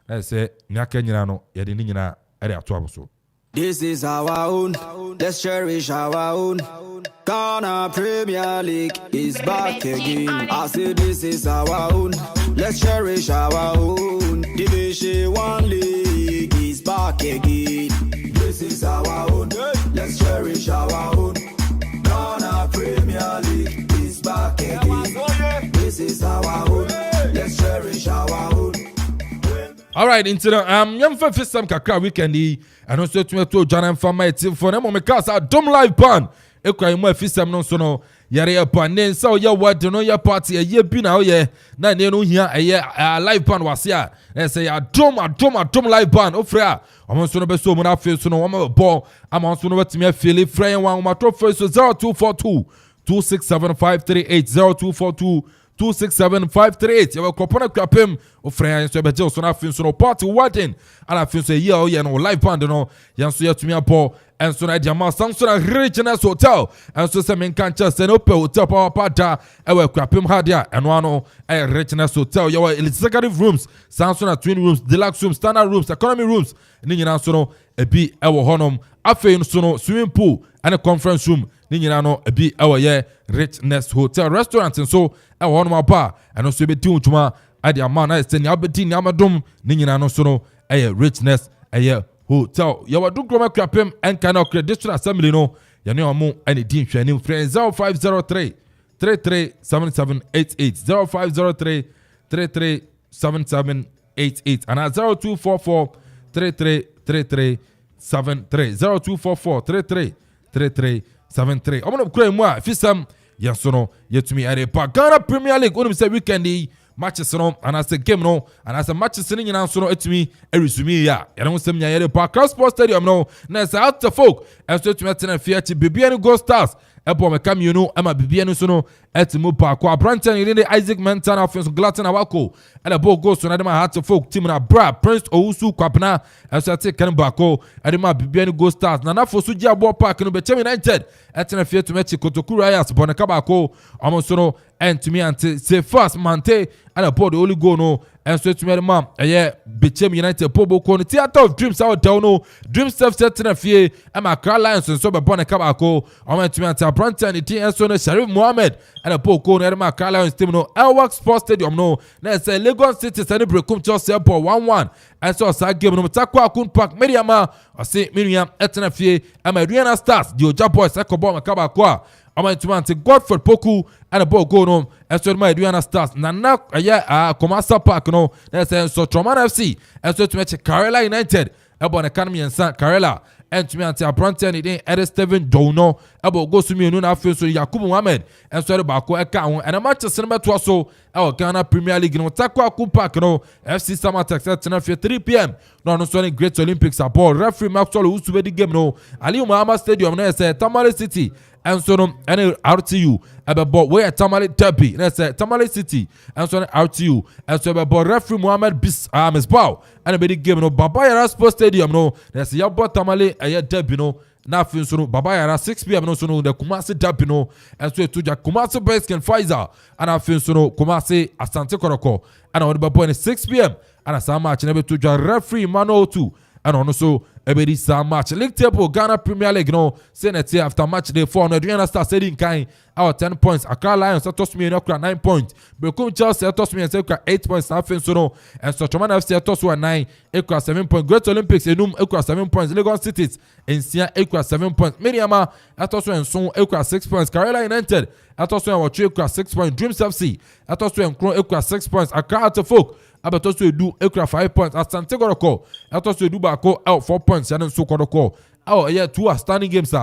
na say nyaka nyina no ye de nyina ere ato abuso. This is our own, let's cherish our own. Ghana Premier League is back again. I say this is our own, let's cherish our own. Division 1 League is back again. This is our own, let's cherish our own. Ghana Premier League back again. This is our own. Let's cherish our own. All right, into the young first time kakra weekend and also to John and Family team for them on my cast our Dom Live Band. Ekwa mo afisam no so no yare apanen sa oya word no ya party a ye bi na oye na ne no hia live band wase a say adom live band ofra omo so no be so mo na fe so no omo ball ama so no betimi afili frɛ wan ma to fe so 0242 267 538 0242 267-538. You will copona crapim of friends to be jail. So now fins no party wedding. And I feel say, yeah, no live band, no. Yanso ya to me a po. And so na Jama Samson Richness Hotel. And so some in Canchester and Opel Hotel Power Pata. I will crapim hadia. And one a Richness Hotel. You are executive rooms. Samson twin rooms, deluxe rooms, standard rooms, economy rooms. Nina sono a be our honum. Afe sono swimming pool and a conference room. Nina no a be our yeah Richness Hotel restaurant and so our honum bar. And also be tuned to my idea man. I say Albertine Yamadum. Nina no sono a Richness a yeah. Hotel. You are doing crapim and cannot credit district assembly no. You know more any team training friend 0503 337788 0503 337788 and at 0244 333373 0244 333373. I'm gonna create more. If you some yes or no, yet to me at a Ghana Premier League. When we say weekend matches no and as a game no and as a matches in so no it me a resume ya you don't say me here Park Sports Stadium no na say out the folk and so to me ten fear to Bibiano Go Stars e bo me kam you know e ma Bibiano so no et mu Park kwa Branton you dey Isaac Mentan offense Glaton Awako and the ball goes to na dem out the folk team na Bra Prince Owusu Kwapna and so take kan Bako and dem Bibiano Go Stars na for so gia ball park no be Chem United et ten fear to me Kotoku Royals Boneka Bako almost no and to me and say first Mante and a board only go no and so to me mom yeah Bechem United Pobo Kono Theater of Dreams out down no Dream self setting a fear and my car lions and so be Boneka Bako I went to me and Branton the team and so no Sharif Mohammed and a Poko and my car lions team no Elwak Sports Stadium no na say Lagos City celebrate come just airport 1-1 and so sa game no Takwa Kun Park Mediama I say Miriam etena fear and my Rihanna Stars the Oja boys Ekobo Makabakwa I went to Ante Godford Poku and a ball go no and so my Rihanna Stars na Komasa Park no that's so Troman FC and so to match Karela United about Academy and San Karela and to me Ante Branton it ain't Ed Steven Dono about go to me no na feel so Yakubu Mohammed and so the Bako Eka and a match of cinema to also our Ghana Premier League no Takwa Kun Park no FC Samatex at 3 p.m. no so Great Olympics aboard referee Maxwell who's to the game no Ali Muhammad Stadium no say Tamale City and so no any RTU about where Tamale Derby let's say Tamale City and so RTU and so about referee Muhammad Misbah and a big game no Babaya Sports Stadium no let's say about Tamale a Derby no na fin so no Babaya 6 p.m. no so no the Kumasi Derby no and so to Kumasi Basque and Pfizer and I fin so no Kumasi Asante Koroko and on the point 6 p.m. and as a match and to referee Mano 2 and also every match league table Ghana Premier League no Senate after match day 4 no Adriana Star setting kind our 10 points Accra Lions toss me no 9 points Bekum Chelsea toss me and 8 points nothing so no and so Troman FC toss 9 equal 7 points Great Olympics enum equal 7 points Lagos Cities and Sia equal 7 points Miriama toss and so equal 6 points Karela United toss and equal 6 points Dreams FC toss and equal 6 points Accra to folk abeto so edu ekura 5 points Asante Koroko ato so edu bako out 4 points and so Koroko yeah 2 standing games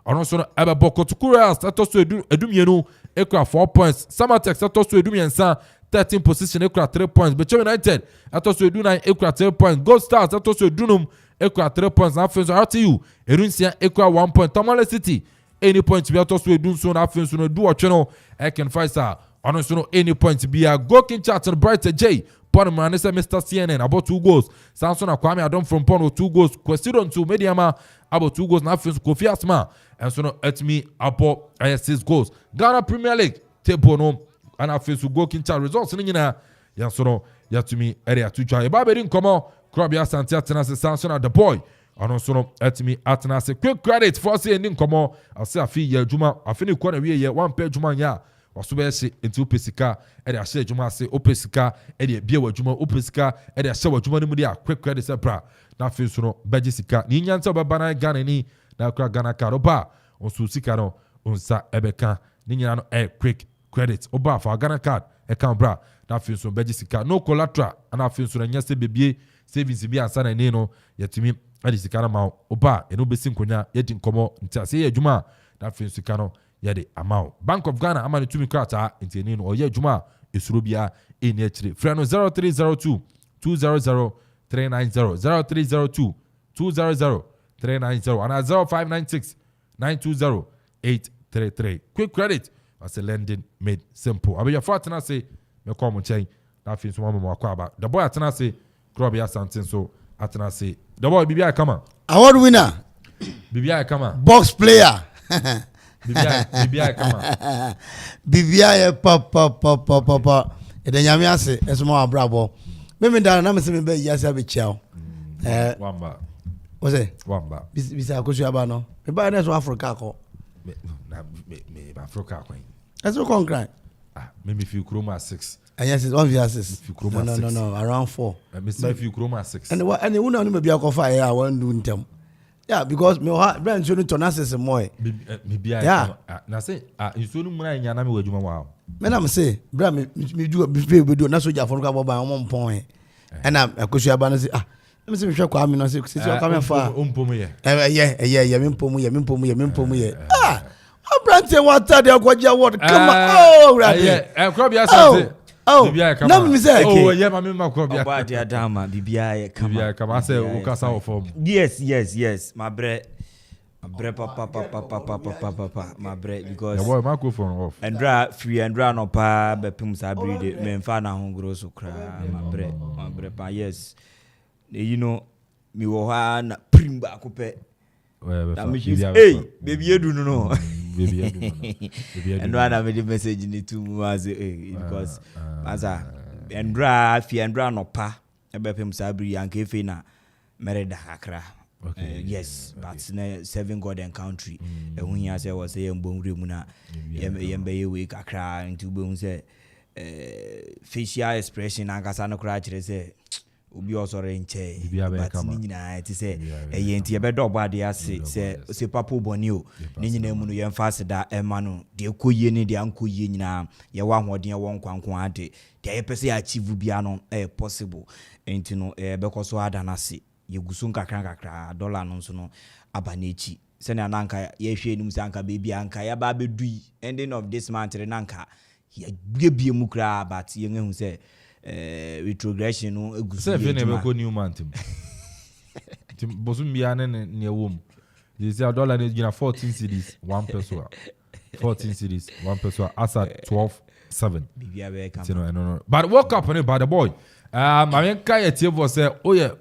ono so abebo Kotukura ato so edu mienu ekura 4 points Samatex ato so edu miensa 13 position ekura 3 points Bechem United ato so edu 9 ekura 3 points Gold Stars ato so edu num ekura 3 points na afenso RTU erunsia ekura 1 point Tamale City any points be ato so edu so na afenso no edu ocheno eken fighter ono so any points be a go king chat and Bright J Pon Manisa Mr. CNN about 2 goals. Samson Akwame Adom from Pono 2 goals. Question to Mediama about 2 goals. Now Kofi Asma and so no at me about 6 goals. Ghana Premier League table no and I feel to go kincha results in ya so no ya to me area to try. Babedin come on Krabia Santia Tenase Samson at the boy. And also no at me at Nase quick credit for saying come on. I'll say a fee ya Juma. I finish corner we ya 1 page Juma ya. Wasubese into pesika e dey share juma se opesika e dey bia wadwuma opesika e dey share wadwuma nimu dia quick credit sepra na fe so no begisika ni nyanta baba na Ghana ni na kra Ghana card oba onsu sika no onsa ebeka ni nyina no quick credit oba for Ghana card e kan bra na fe so begisika no collateral na fe so na nyase bebie savings bi ansa na ni no yetimi adi sika na ma oba eno besi nkonya yedi nkomo ntia se ye juma na fe sika no yede amount Bank of Ghana amani tumi krata inteni no oye juma esurobia eni achire frano 0302 200 390 0302 200 390 and 0596 920 833 quick credit I say lending made simple. I be your father na say me come on chain. That feels one more about the boy atena say Krobia something so atena say the boy BBI come on. Award winner. BBI come on. Box player. BBI come on. BBI papa. E de nyame ase esmo abrabo. Me dan na me se me be yasa be chiao. Wamba. What's it? Wamba. Bisa akosu aba no. Me ba na so Africa ko. Me Africa ko. Eso kon cry. Maybe if you chroma 6. Yes, it's 1 vs 6. If you chroma 6. No, around 4. Me say if you chroma 6. And who know me be akofa here I want do ntem. Yeah, because me brand so to nonsense more. Maybe I na say you so no muna nya na me wadwuma wa. Me na me say bra me do be do na so ja for go ba on pon. And akosu aba no say let me see me hwe kwa me no say you come fa. Ompomu ye. Yeah, me mpomu ye. Brand water the akwaja word come on. Krobia something. No, me say. Oh, yeah, my mama Krobia. Oba dia dama BBI come. BBI come. I say ukasa of form. Yes. My bre papa. My bre because. The boy microphone off. Andra no pa be pum sa breed me mfa na ho grow so kra. My bre pa yes. You know me wo ha na prim ba ko pe. Hey, baby edu no. Baby edu. And one have the message in to was because Andra no pa ebepem sabri yanke fe na mereda akra. Yes, but 7 God and country. And when you say was say mbonre mu na yembe ye we kakra into bo say facial expression ankasa no kra kire say obi also renche but ni nyina ti say enti e be do obo ade ase se papa boni o ni nyina mu no ye mfa seda e ma no de koyie ni de ankoyie nyina ye wa hoden won kwankwan ade de ye pese achieve bia no possible enti no be koso ada na se ye gusun kakra dollar no so no aba na echi se na nanka ye hwe ni musa anka baby anka ya ba bedui ending of this month re nanka ye bie mu kra but ye nhu se retrogression no egusu se fe na be ko new month tim bosum bia ne wom you see dollar na gina 14 cedis 1 peso 14 cedis 1 peso as at 12.7 no but woke up on it by the boy I mean kai table say oh yeah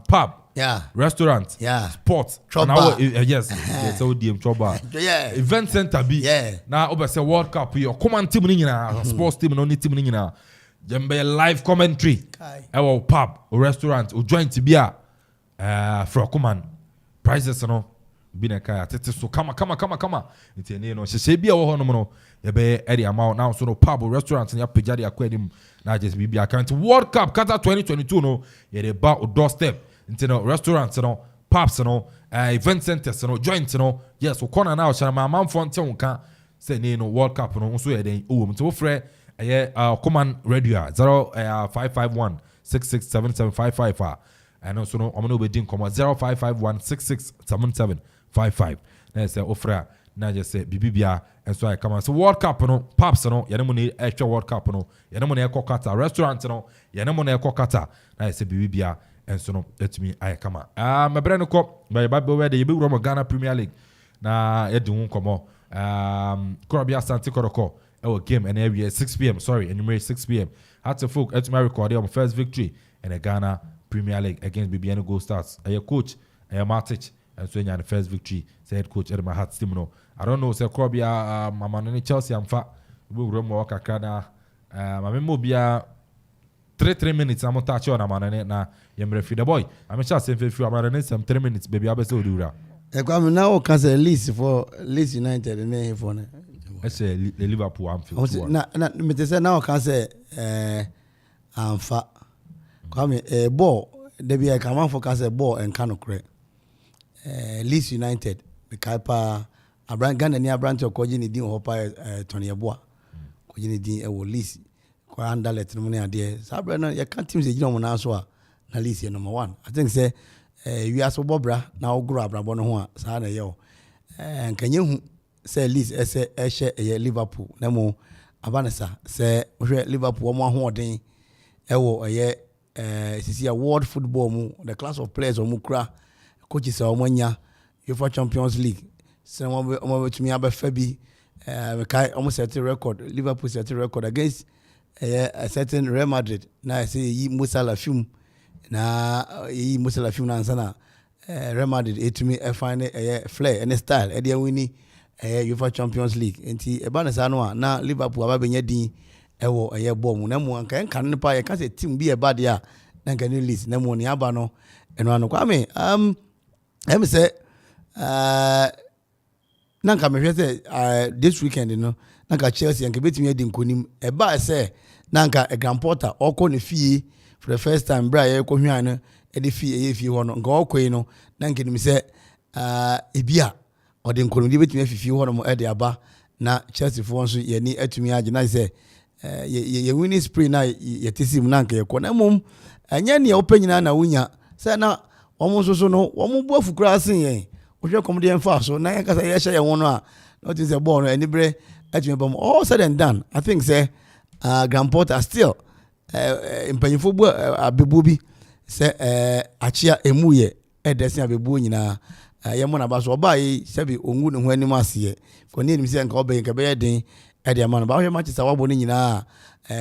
pub restaurant sports now yes so DM choba event center be now over say world cup your Okoman team ni nyina sports team no ni team ni nyina jembe live commentary our pub or restaurant or joint bia for Okoman prices no bi na kai atete so kama nti ne no hye bia wo hono no ye be area amount now so no pub or restaurant ya pejade akwadim na just bibia account world cup Qatar 2022 no ye dey ba o doorstep nti no restaurants no pubs no event centers no joint no yes so corner now shara ma manfo nte wonka say ne no world cup no so ye den o mti wo frɛ Okoman radio 0551 667755 and also no omo no be din komo 0551 667755 na say ofra na just say bibibia and so I come on so world cup no pubs no ye mo ne ehwe world cup no ye mo ne ekokata restaurant no ye mo ne ekokata na say bibibia and so no let me I come on my brand ko by we dey be wuro Ghana Premier League na ye di hu komo Krobia Asante Koroko game and every 6 p.m. Sorry, and 6 p.m. Had to folk at my record on first victory in the Ghana Premier League against BBN Gold Stars. A coach, a Matic, and so the first victory. Said coach at my heart stimino. I don't know, say Krobia, my man in Chelsea, I'm fat. We will walk a kana. My memobia 3 minutes. I'm not touch on a man and now you're referee the boy. I'm just saying if you are some 3 minutes, baby. I'll be so do that. Now can say Leeds for Leeds United and then for I say the Liverpool Anfield. Me say now can say amfa. Come ball there be I come for can say ball and can correct. Leeds United the Kaipa Abraham Ghana ni Abraham to koji ni din hopa Tony Eboa. Koji ni din e wo Leeds. Kwa anda let no na there. Sabra no you can't team say you na so na Leeds number 1. I think say we aso bobra na ogro abrabo no ho a sa na ye o. Nkanye hu say Leeds ehye Liverpool na mo abanesa say hwe Liverpool mo ahoden ewo sisi a world football mu the class of players o mu kra coaches o mo nya UEFA Champions League say mo betumi abefa bi almost set a record. Liverpool set a record against a certain Real Madrid. Now I say he Musala film. Na he Musala film na sana. Real Madrid it to me find a flair and a style. Eddie winning UEFA Champions League. Enti eba na sanwa na Liverpool ababenye din ewo bom na mu anka enka ne pa ye ka say team bi e bad ya na nka ne list na mu ne aba no eno ano kwa me em say nanka me hwe say this weekend no nanka Chelsea anka betimi edi nkonim eba say nanka a Grand Porter okọ ne fie for the first time bra ye ko hwan no e de fie ho no nka okọ no nanka nim say ebia odi nkonim de betimi afifie ho no e de aba na Chelsea fo nso ye ni atumi age na say ye winning spree na ye tesim nanka ye ko na mum anya ne opanyina na wunya say na omo so no omo bu afukura asen yen ohwe comedian fa so na yan kasa ye hye ye wono a not is a ball no anibere atumi bam all said and done. I think say Grand Porter still impanyifo bu abebu bi say achia emuye edesen abebu nyina ye mo na ba so oba yi sebi ongu ne ho anim ase ko ne nim se nka obayin ka be ye den e de amano ba hwe Manchester wabo ne nyina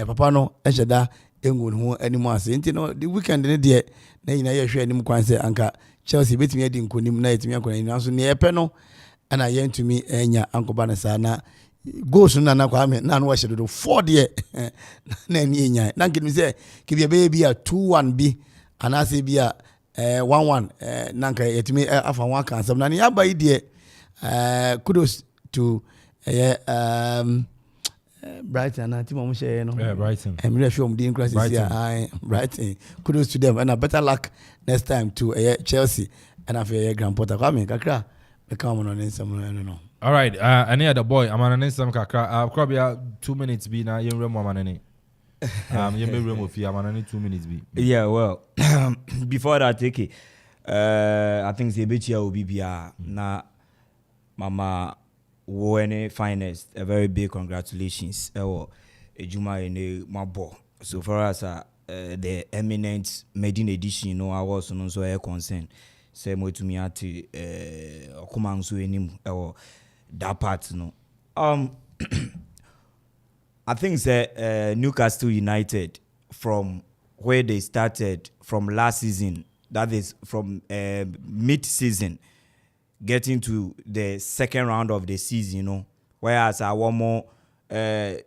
papa no eheda engu ne ho anim ase nti no the weekend ne de na nyina ye hwe anim kwan se anka Chelsea betimi edi nkonim na etimi akona nyina so ne epe no ana ye ntumi enya ankoba na sa na goals na kwa me na no wa hyedo 4 de na ni enya na nkim se kibia be bia 2-1 bi ana se bia 1-1 nanka etimi afa wan kan sam na ne aba yi de kudos to Brighton and team mo share no Brighton I'm really sure din crisis here Brighton kudos to them and better luck next time to Chelsea and after Grand Porter come kakra be come on nsam no. All right, any other boy I'm on nsam kakra probably 2 minutes be na yen remo manane yen be remo fi I'm on 2 minutes be. Yeah, well before that take it I think the betia obi bia na mama Wone finest, a very big congratulations. Ejuma ene mabo. So far as the eminent maiden edition, no, I was no so concerned. Say mo to me at Okoman so enim that part no. I think say Newcastle United from where they started from last season, that is from mid-season. Getting to the second round of the season, you know, whereas I want more the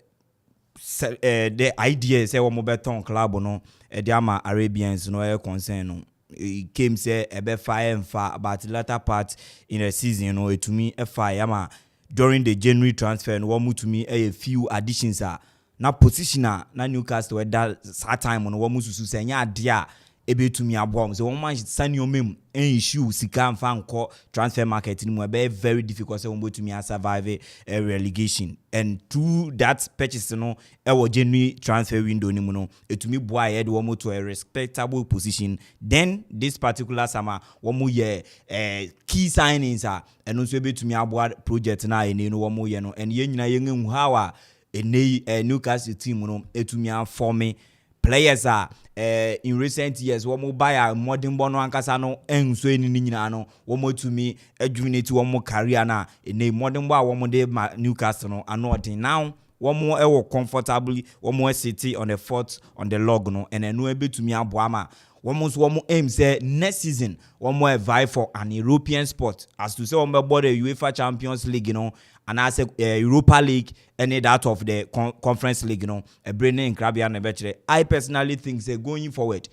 idea say one more beton club, no, the Arabians, no, concern, no, it came say a bit fire and far, but the latter part in the season, you know, it to me a fire, during the January transfer, and one more to me a few additions are now positioner, na Newcastle at that time on one more to say, yeah, dear. Ebe to me abom so one man send your mem issue sika mfa nko transfer market ni mo be very difficult say one to me survive a relegation and through that purchase no e wo January transfer window ni mo no etumi boa head one to a respectable position. Then this particular summer one mo ye key signings are and also ebe to me aboa project na ene no one mo ye no and ye nyina ye nhu how a ene Newcastle team no etumi form players are in recent years one more buy a modern bono ankasa no enso eni nyina no one more to me adwinate one more career na in modern boy one more dey Newcastle no anotin now one more e comfortably one more city on the fourth on the log no and eno ebe to me aboama one more aim say next season one more vie for an European spot as to say one more the UEFA Champions League, you know, and as a Europa League any that of the Conference League, you know, a Brennan and Krabby and a better. I personally think they're going forward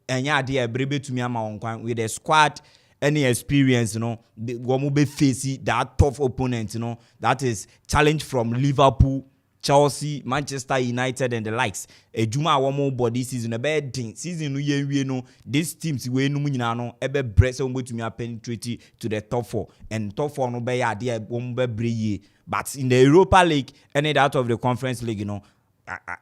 and yeah dear brebe to me on with a squad any experience, you know, the one will be facing that tough opponent, you know, that is challenge from Liverpool, Chelsea, Manchester United and the likes. A Juma one more body season a bad thing. Season we know these teams we no nyina no ebe breast on to me penetrate to the top 4 and top 4 no be idea won be breye. But in the Europa League any out of the Conference League, you know,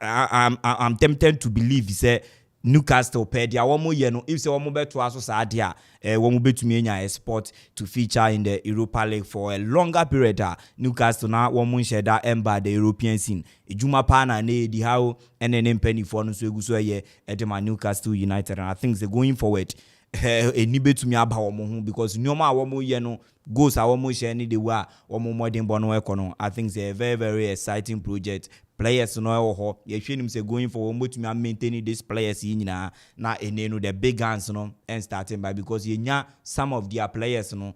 I'm tempted to believe say Newcastle pay dia one more year no if say one more bet to aso sa dia one more bet to me nya a spot to feature in the Europa League for a longer period. Newcastle na one more share that ember the European scene ejuma pa na di how NNM penny for no so egu so ye edema Newcastle United, and I think they going forward eni betumi aba wo ho because nyoma a wo ye no goals a wo share ni the way wo modern bono ekono. I think it's a very very exciting project. Players no ho ye hwe nim say going for motumi maintain these players nyina na enenu the big guns no and starting by because ye nya some of their players no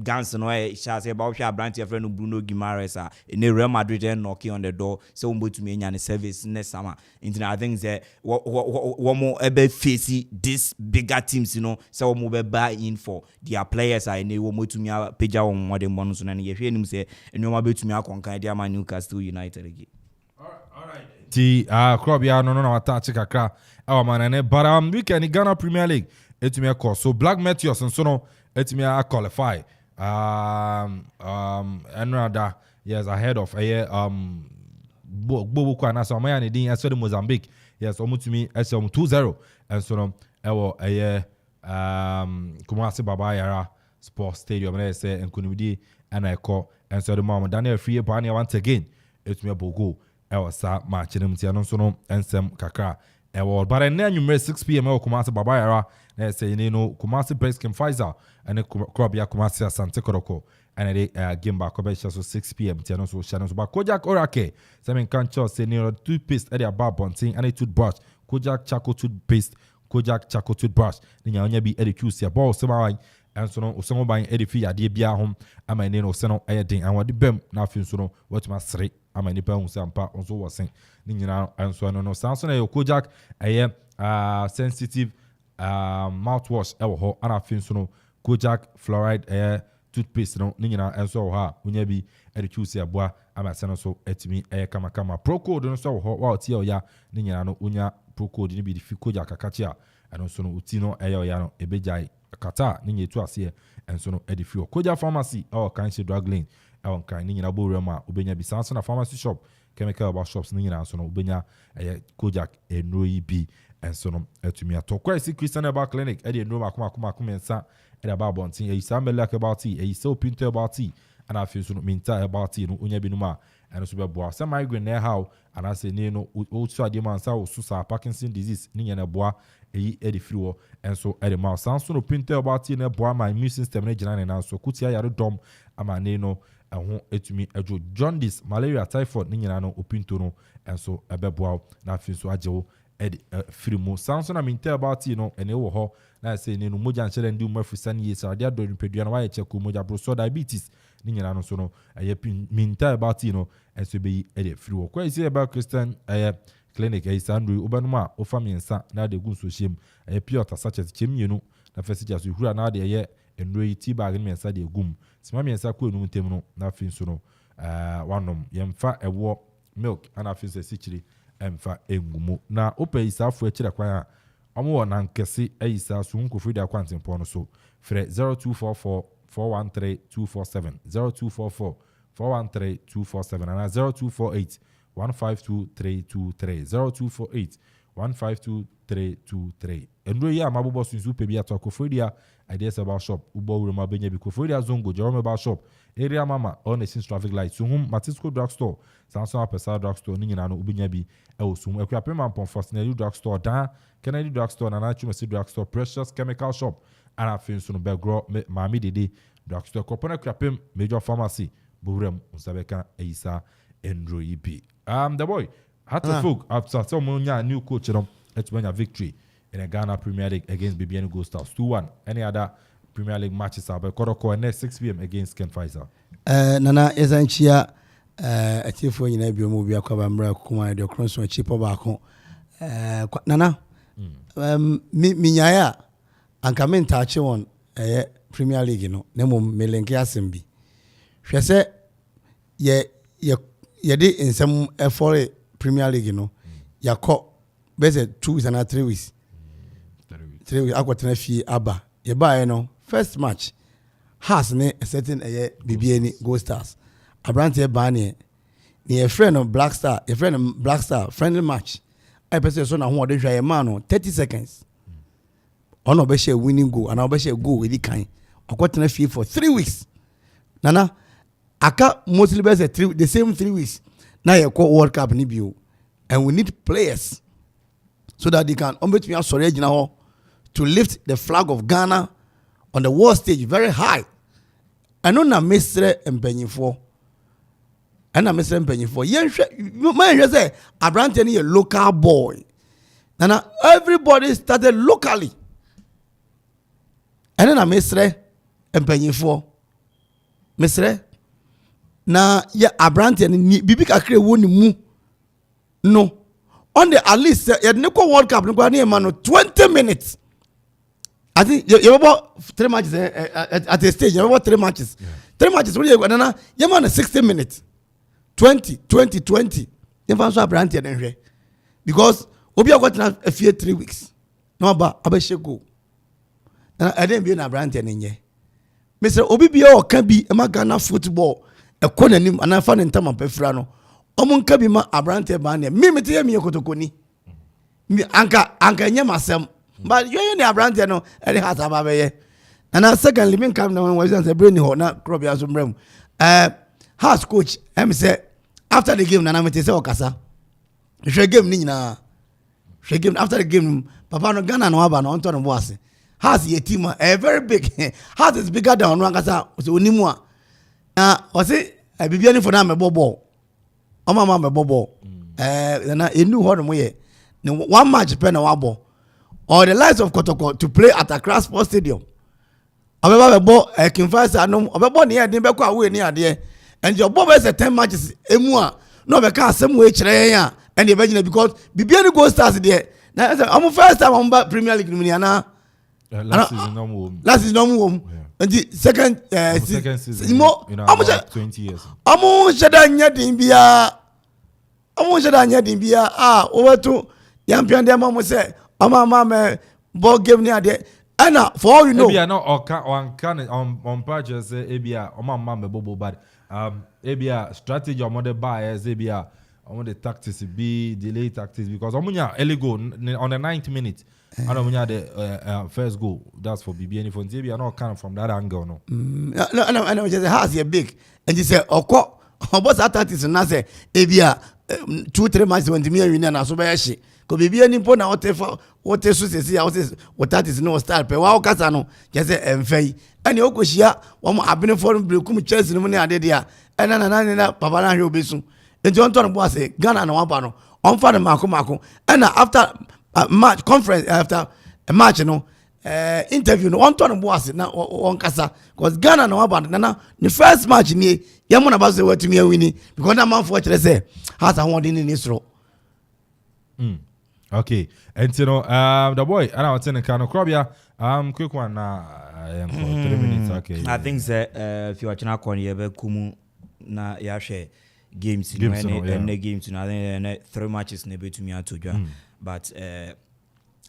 guns no shall say about your branch your friend Bruno Guimaraes in Real Madrid and knocking on the door so motumi nya ne service next summer. I think say one more ebe face this bigger teams so mo be buy in for their players I ne wo motumi page on modern bonus na ye hwe nim say enoma betumi akonkan dia man Newcastle United again. Ti club ya no attack kakra our man and but weekend Ghana Premier League etumi course so Black Meteors and so no etumi qualify another yes ahead of Bobo kwa na so man and din so Mozambique yes omutumi SM 2-0 and so no ewo Kumasi Baba Yara Sports Stadium na say enkunimdi ana eko and so the mom Daniel Free Bania once again etumi bogo ewa sa match nim tia no so no ensem kakra ewa but na anwumre 6 pm ewa Kumasi Baba Yara na say no Kumasi Baskin Pfizer and club ya Kumasi Asante Koroko and the game back over so 6 pm tia no so channel so ba Kojak Orake seven can cho say no toothpaste at the bar bunting and a toothbrush Kojak Charcoal toothpaste Kojak Charcoal toothbrush nya onya bi edicuse ya ball sema and so no osomo ban edifi ade bia hom ama ne no se no ayedin and wode bem na afin so no what ma sere ama nipa hu sampa onso wosen ni nyina and so no sanso na Kojak sensitive mouthwash ewo ho ana afin so no Kojak fluoride toothpaste no ni nyina and so ha unya bi edicuse aboa ama se no so etimi kama pro code no so ho wa otie oya ni nyina no unya pro code ni bi di Kojak akachia and so no uti no oya no ebejai kata ni nyetu ase and so no edifio Kojak pharmacy kan se drug lane kan ni nyina bo rema obenya bi sanso na pharmacy shop chemical bar shops ni nyina so no obenya Kojak enroyi bi and so no etumi atokwa isi Christian Herbal Clinic e de enro makoma ensa e da ba bontin e isa melak about tea e isa opinto about tea and afi so no minta about tea no onya bi no ma and so be boa some migraine na how and I say no o so ade man sa o so Parkinson disease ni nyina boa eyi edifiri wo and so e de ma sanso no pinto about tea na boa my immune system na gina na so kutia yare dom ama ne no ho etumi ejo jaundice malaria typhoid ni nyina no opinto no and so e be boa na afi so ajewo free mo sanso na minta about tea no ene wo ho na say ne no moja nhyere ndi mo afrisani yes ade adon pedua na wa check moja bro so diabetes ni nyina no so no minta about tea no enso be e free wo kwa isi about Christian clinic Andrew obanuma ofamiensa na de gun so shem piota sachet chemienu na fesija so hura na de enroi tea bag ni mensa de gum sima mensa ko enu ntem no na fin so no wanom yemfa ewo milk ana fin se sichiri emfa engumu na opa isafu akira kwan a omo na nkese ayisa so nkofri da kwantempo no so frɛ 0244 413 247 0244 413 247 and 0248 152323 0248 152323 Endro ya mabobo sunzu pebi ato Kofodia ideas about shop ubo urema benye bi Kofodia zongo Jerome about shop area mama on the traffic light Suhum Matisco drugstore Samson Apesa drugstore ni nyina no ubenya bi e osum ekwa pema pon Fosnelli drugstore da Kennedy drugstore na Nachu Mercy drugstore Precious chemical shop ana fin sunu begro mami dede drugstore kopona krapem major pharmacy buhrem unsabeka eisa Endro ibi the boy Hatterfolk after someone new coach let's win a victory in a Ghana Premier League against BBN Gold Stars 2-1. Any other Premier League matches are Koroko next 6 p.m. against Ken Pfizer. Nana Esanchia a chief for you know movie a cover Kuma the cross or cheaper back home. Nana Minyaya and come in touch on Premier League, you know, Nemo Melenki Assembly. She said, ye did in some effort Premier League, you know, ya caught basically 2 weeks and 3 weeks. 3 weeks. I got a fee Abba. You buy, you know, first match has a certain BBN Gold Stars. I brand here Barney. Near friend of Black Star, a friend of Black Star, friendly match. I person so now what they try a man 30 seconds. On a winning goal, and I'll be go with the kind. I got a fee for 3 weeks. Nana, I can't mostly be the same 3 weeks. Now you call World Cup Nibio, and we need players so that they can. I'm between sorry now to lift the flag of Ghana on the world stage very high. I know na Mr. Mpenyifo. And na Mr. Mpenyifo. You say Abrante ni a local boy. And everybody started locally. And then Mr. Mpenyifo. Mr. Na ya Abrante ni bibi kakre woni mu. No. On the at least Nico World Cup, 20 minutes. I think you have about 3 matches at the stage. You have about 3 matches. Yeah. 3 matches. When you go, you have 60 minutes. 20. You have a brand here. Because Obi have got a few 3 weeks. No, but I bet you go. I didn't be in a brand here. Mr. Obi can be a Ghana football. A corner him and I found in time of Pefrano. Omun kabi ma Abrante bane mi mete mi ekotokoni mi anka nya masem but you ne Abrante no e de hata ba be ye and secondly me come na when was say brain ho na crop ya so mrem house coach em say after the game na mete say okasa hwe game ni nyina hwe game after the game papa no Ghana no aba no onto no boase house ye team very big house is bigger than one kasa so onimu a na o say bibia ni for na me bobo Mama me bobo. Na enu ho no ye. One match pe na wabo. Or the likes of Kotoko to play at Accra Sports Stadium. Obeba be bo Kimfasa anom obebo ne ade be kwa we ni ade. And your bobo is 10 matches emu a no be ka asem we kire yan a and e be gina because bibia ni go stars there. Na am first time am Premier League ni na. Last season no more. Last season no more. And the second season more 20 years. Amu sheda nya din bia over to Yampian dem am say ama me ball game ni ade and for all you know ebia no on purchase ebia oma me bobo bad ebia strategy on the buy ebia on the tactics be delay tactics because omunya early goal on the 9th minute and omunya the first goal that's for BBN for ebia no kind from that angle no no just has a big and you say oko boss tactics na say ebia 2-3 matches when the me win na so be she ko bibia ni mpo na what so say what that is no start pe wa okasa no just say emfai ani okohia wo mo abene forum brekum Chelsea no ne ade dia na papa na hwe obesu enti on ton bo say Ghana na waba no on fa na mako and after match conference after a match no interview no on ton bo say na on kasa because Ghana na waba na the first match ni ya mo na ba say what me win because na man for chere say has a one in Israel. Okay, and you know, the boy, and I was saying, kind of crobia. Quick one, 3 minutes. Okay. I think that if you are trying to call you, kumu na yashe games, any games, I think 3 matches never to me to you. But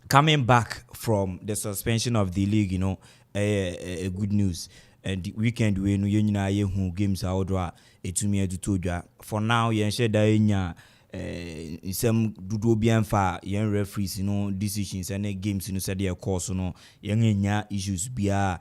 coming back from the suspension of the league, you know, a good news. And the weekend we no who games are order etumi edutoja for now yen share da enya some dudu bien fa yen referees no decisions and games no said their course no yen enya issues bia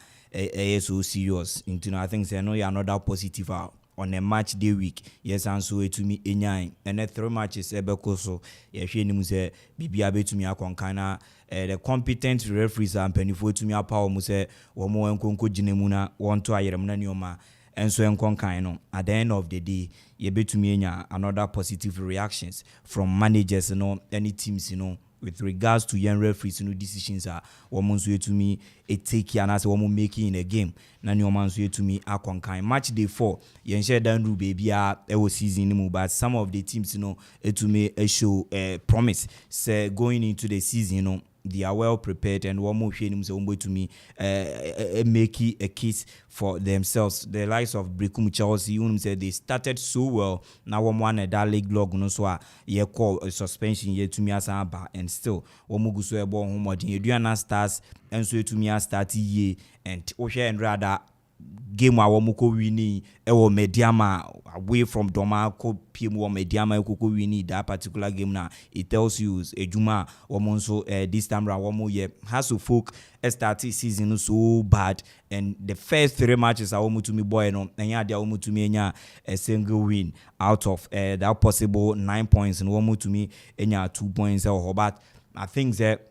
so serious into I think say no another positive on a match day week yes and so etumi enya and 3 matches ebeko so ye hwe nim say bibia betumi akonkana the competent referees and penifo to me power mu say wo mo enkonko ginemu na won to ayerem na nioma enso enkonkan no at the end of the day ye betumi enya another positive reactions from managers no any teams with regards to young referees decisions are woman so to me take and as woman making in a game na nioma so to me akonkan match day 4 yen share down do baby a season mu but some of the teams to me show promise say going into the season they are well prepared and one more him say to me make a case for themselves. The likes of Brekum Chelsea you say they started so well now one that league log no so ye call suspension ye to me as and still one more so ebo homodin you do stars and so to me start ye and and rather game a womoko wini ewo mediama away from doma ko pm wo mediama ko wini that particular game na it tells you ejuma womonso this time round womo ye has to folk start season so bad and the first 3 matches a womo to me boy no enya dia womo to me enya a single win out of that possible 9 points and womo to me enya 2 points or but I think that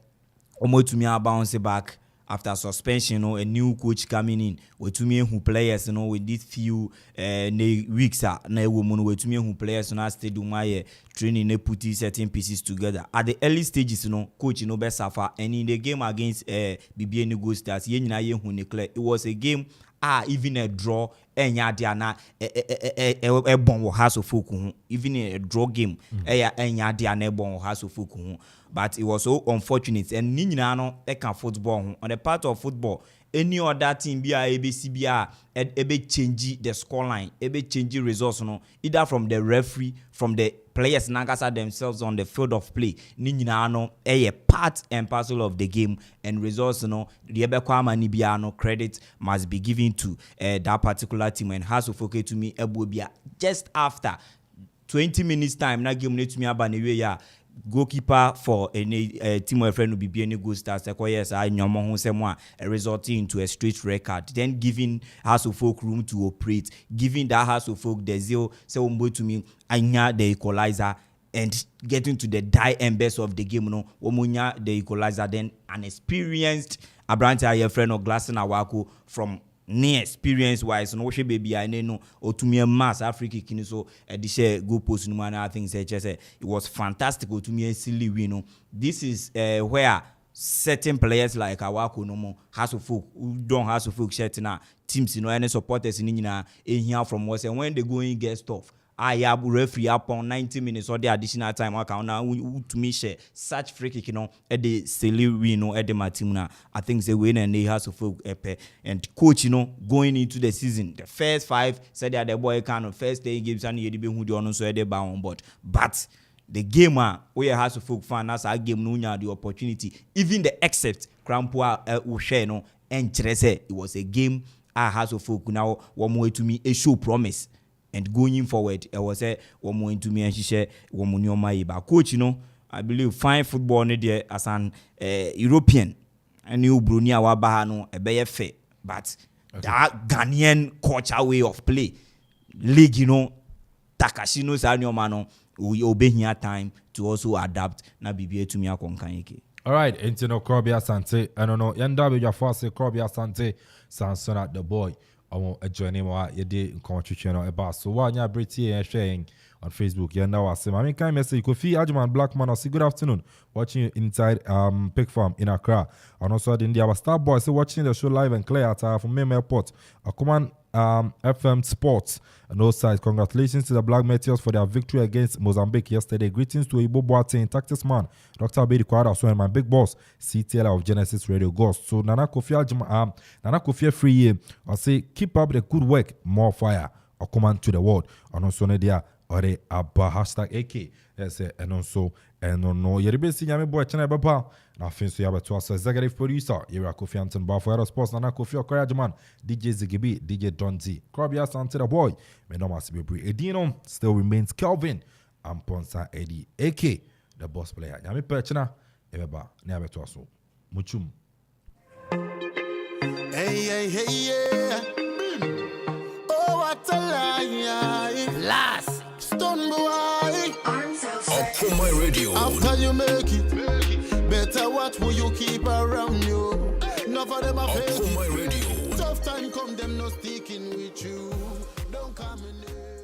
omo to me bounce back after suspension, a new coach coming in. We to me who players, with these few weeks na woman we to me who players na stadium my training they put certain pieces together. At the early stages, coach be suffer, and in the game against BBN Gold Stars, it was a game. Even a draw, diana a bon has of folk, even a draw game, diana bon has of folk. But it was so unfortunate, and Ninano can football on the part of football. Any other team be ABCBR ebe change the scoreline, ebe change results, either from the referee, from the players nagasa themselves on the field of play. Ninano a part and parcel of the game, and results the Ebekwama Nibiano credit must be given to that particular team, and has to focus to me Ebobia just after 20 minutes time. Na game to me abaniwe ya goalkeeper for a team of friend will be any good stars. Yes, I know resulting into a straight record. Then giving House of Folk room to operate, giving that House of Folk the zeal, so to me, I know the equalizer and getting to the die embers of the game. No, Omunya the equalizer. Then an experienced Abrante friend of Glassen Awako from near experience wise, no she baby I know or to me a mass Africa so share go post no man. I think it was fantastic to me a silly win. This is where certain players like Awako no more has to folk who don't have to folk certain teams, any supporters in here from us, and when they go in get stuff. I have referee upon 90 minutes or the additional time. I can now to me share such free kick, at the silly win, at the Matimuna. I think they win and they have to folk and coach, going into the season. The first 5 said that the boy can first day games and you who don't so they bound on board. But the gamer where has to folk fan as a game no the opportunity. Even the except Krampua Usheno and Trese, it was a game I has to folk now one way to me a show promise. And going forward, I was say one more into me and she share one more my coach. I believe fine football there as an European. And you Brunia Wabahano a better fair, but that Ghanaian culture way of play, league Takashino Sanyo Mano, we obey here time to also adapt. Na BBA to me a konkanike. All right, Intino Krobi Asante. I don't know. Yanda be your first Krobi Asante. Sanson at the boy. I want to join him or you did contribution about so why you Briti and sharing on Facebook. You know what I mean, can message Kofi Ajman Blackman or say good afternoon. Watching you inside Pig Farm in Accra. And also in India, our star boy say watching the show live and clear at from Meme Airport. Okoman FM Sports and those sides. Congratulations to the Black Meteors for their victory against Mozambique yesterday. Greetings to Ibo Boateng, Tactics Man, Dr. Abedi Kwara, so and my big boss, CTL of Genesis Radio Ghost. So Nana Kofi free year. I say keep up the good work, more fire. Okoman to the world. And also Nadia or the Abba hashtag AK. Yes, and also no Yeribe Sinyame boy China Baba. Now finso yaba to us executive producer Yera Kofi Anton Bafo Sports Nana Kofi Okorajaman, DJ Zigibi, DJ Don Z. Krabia Sante the boy. Me no must be Edino still remains Kelvin Amponsah Addi, AK the boss player. Yami Perchina Ebeba Neabe to us. Muchum. Hey, yeah. Oh, what a lie. Last Stone Boy. Okoman Radio. After you make it, better what will you keep around you? None of them are Okoman Radio. Tough time come, them no sticking with you. Don't come in there.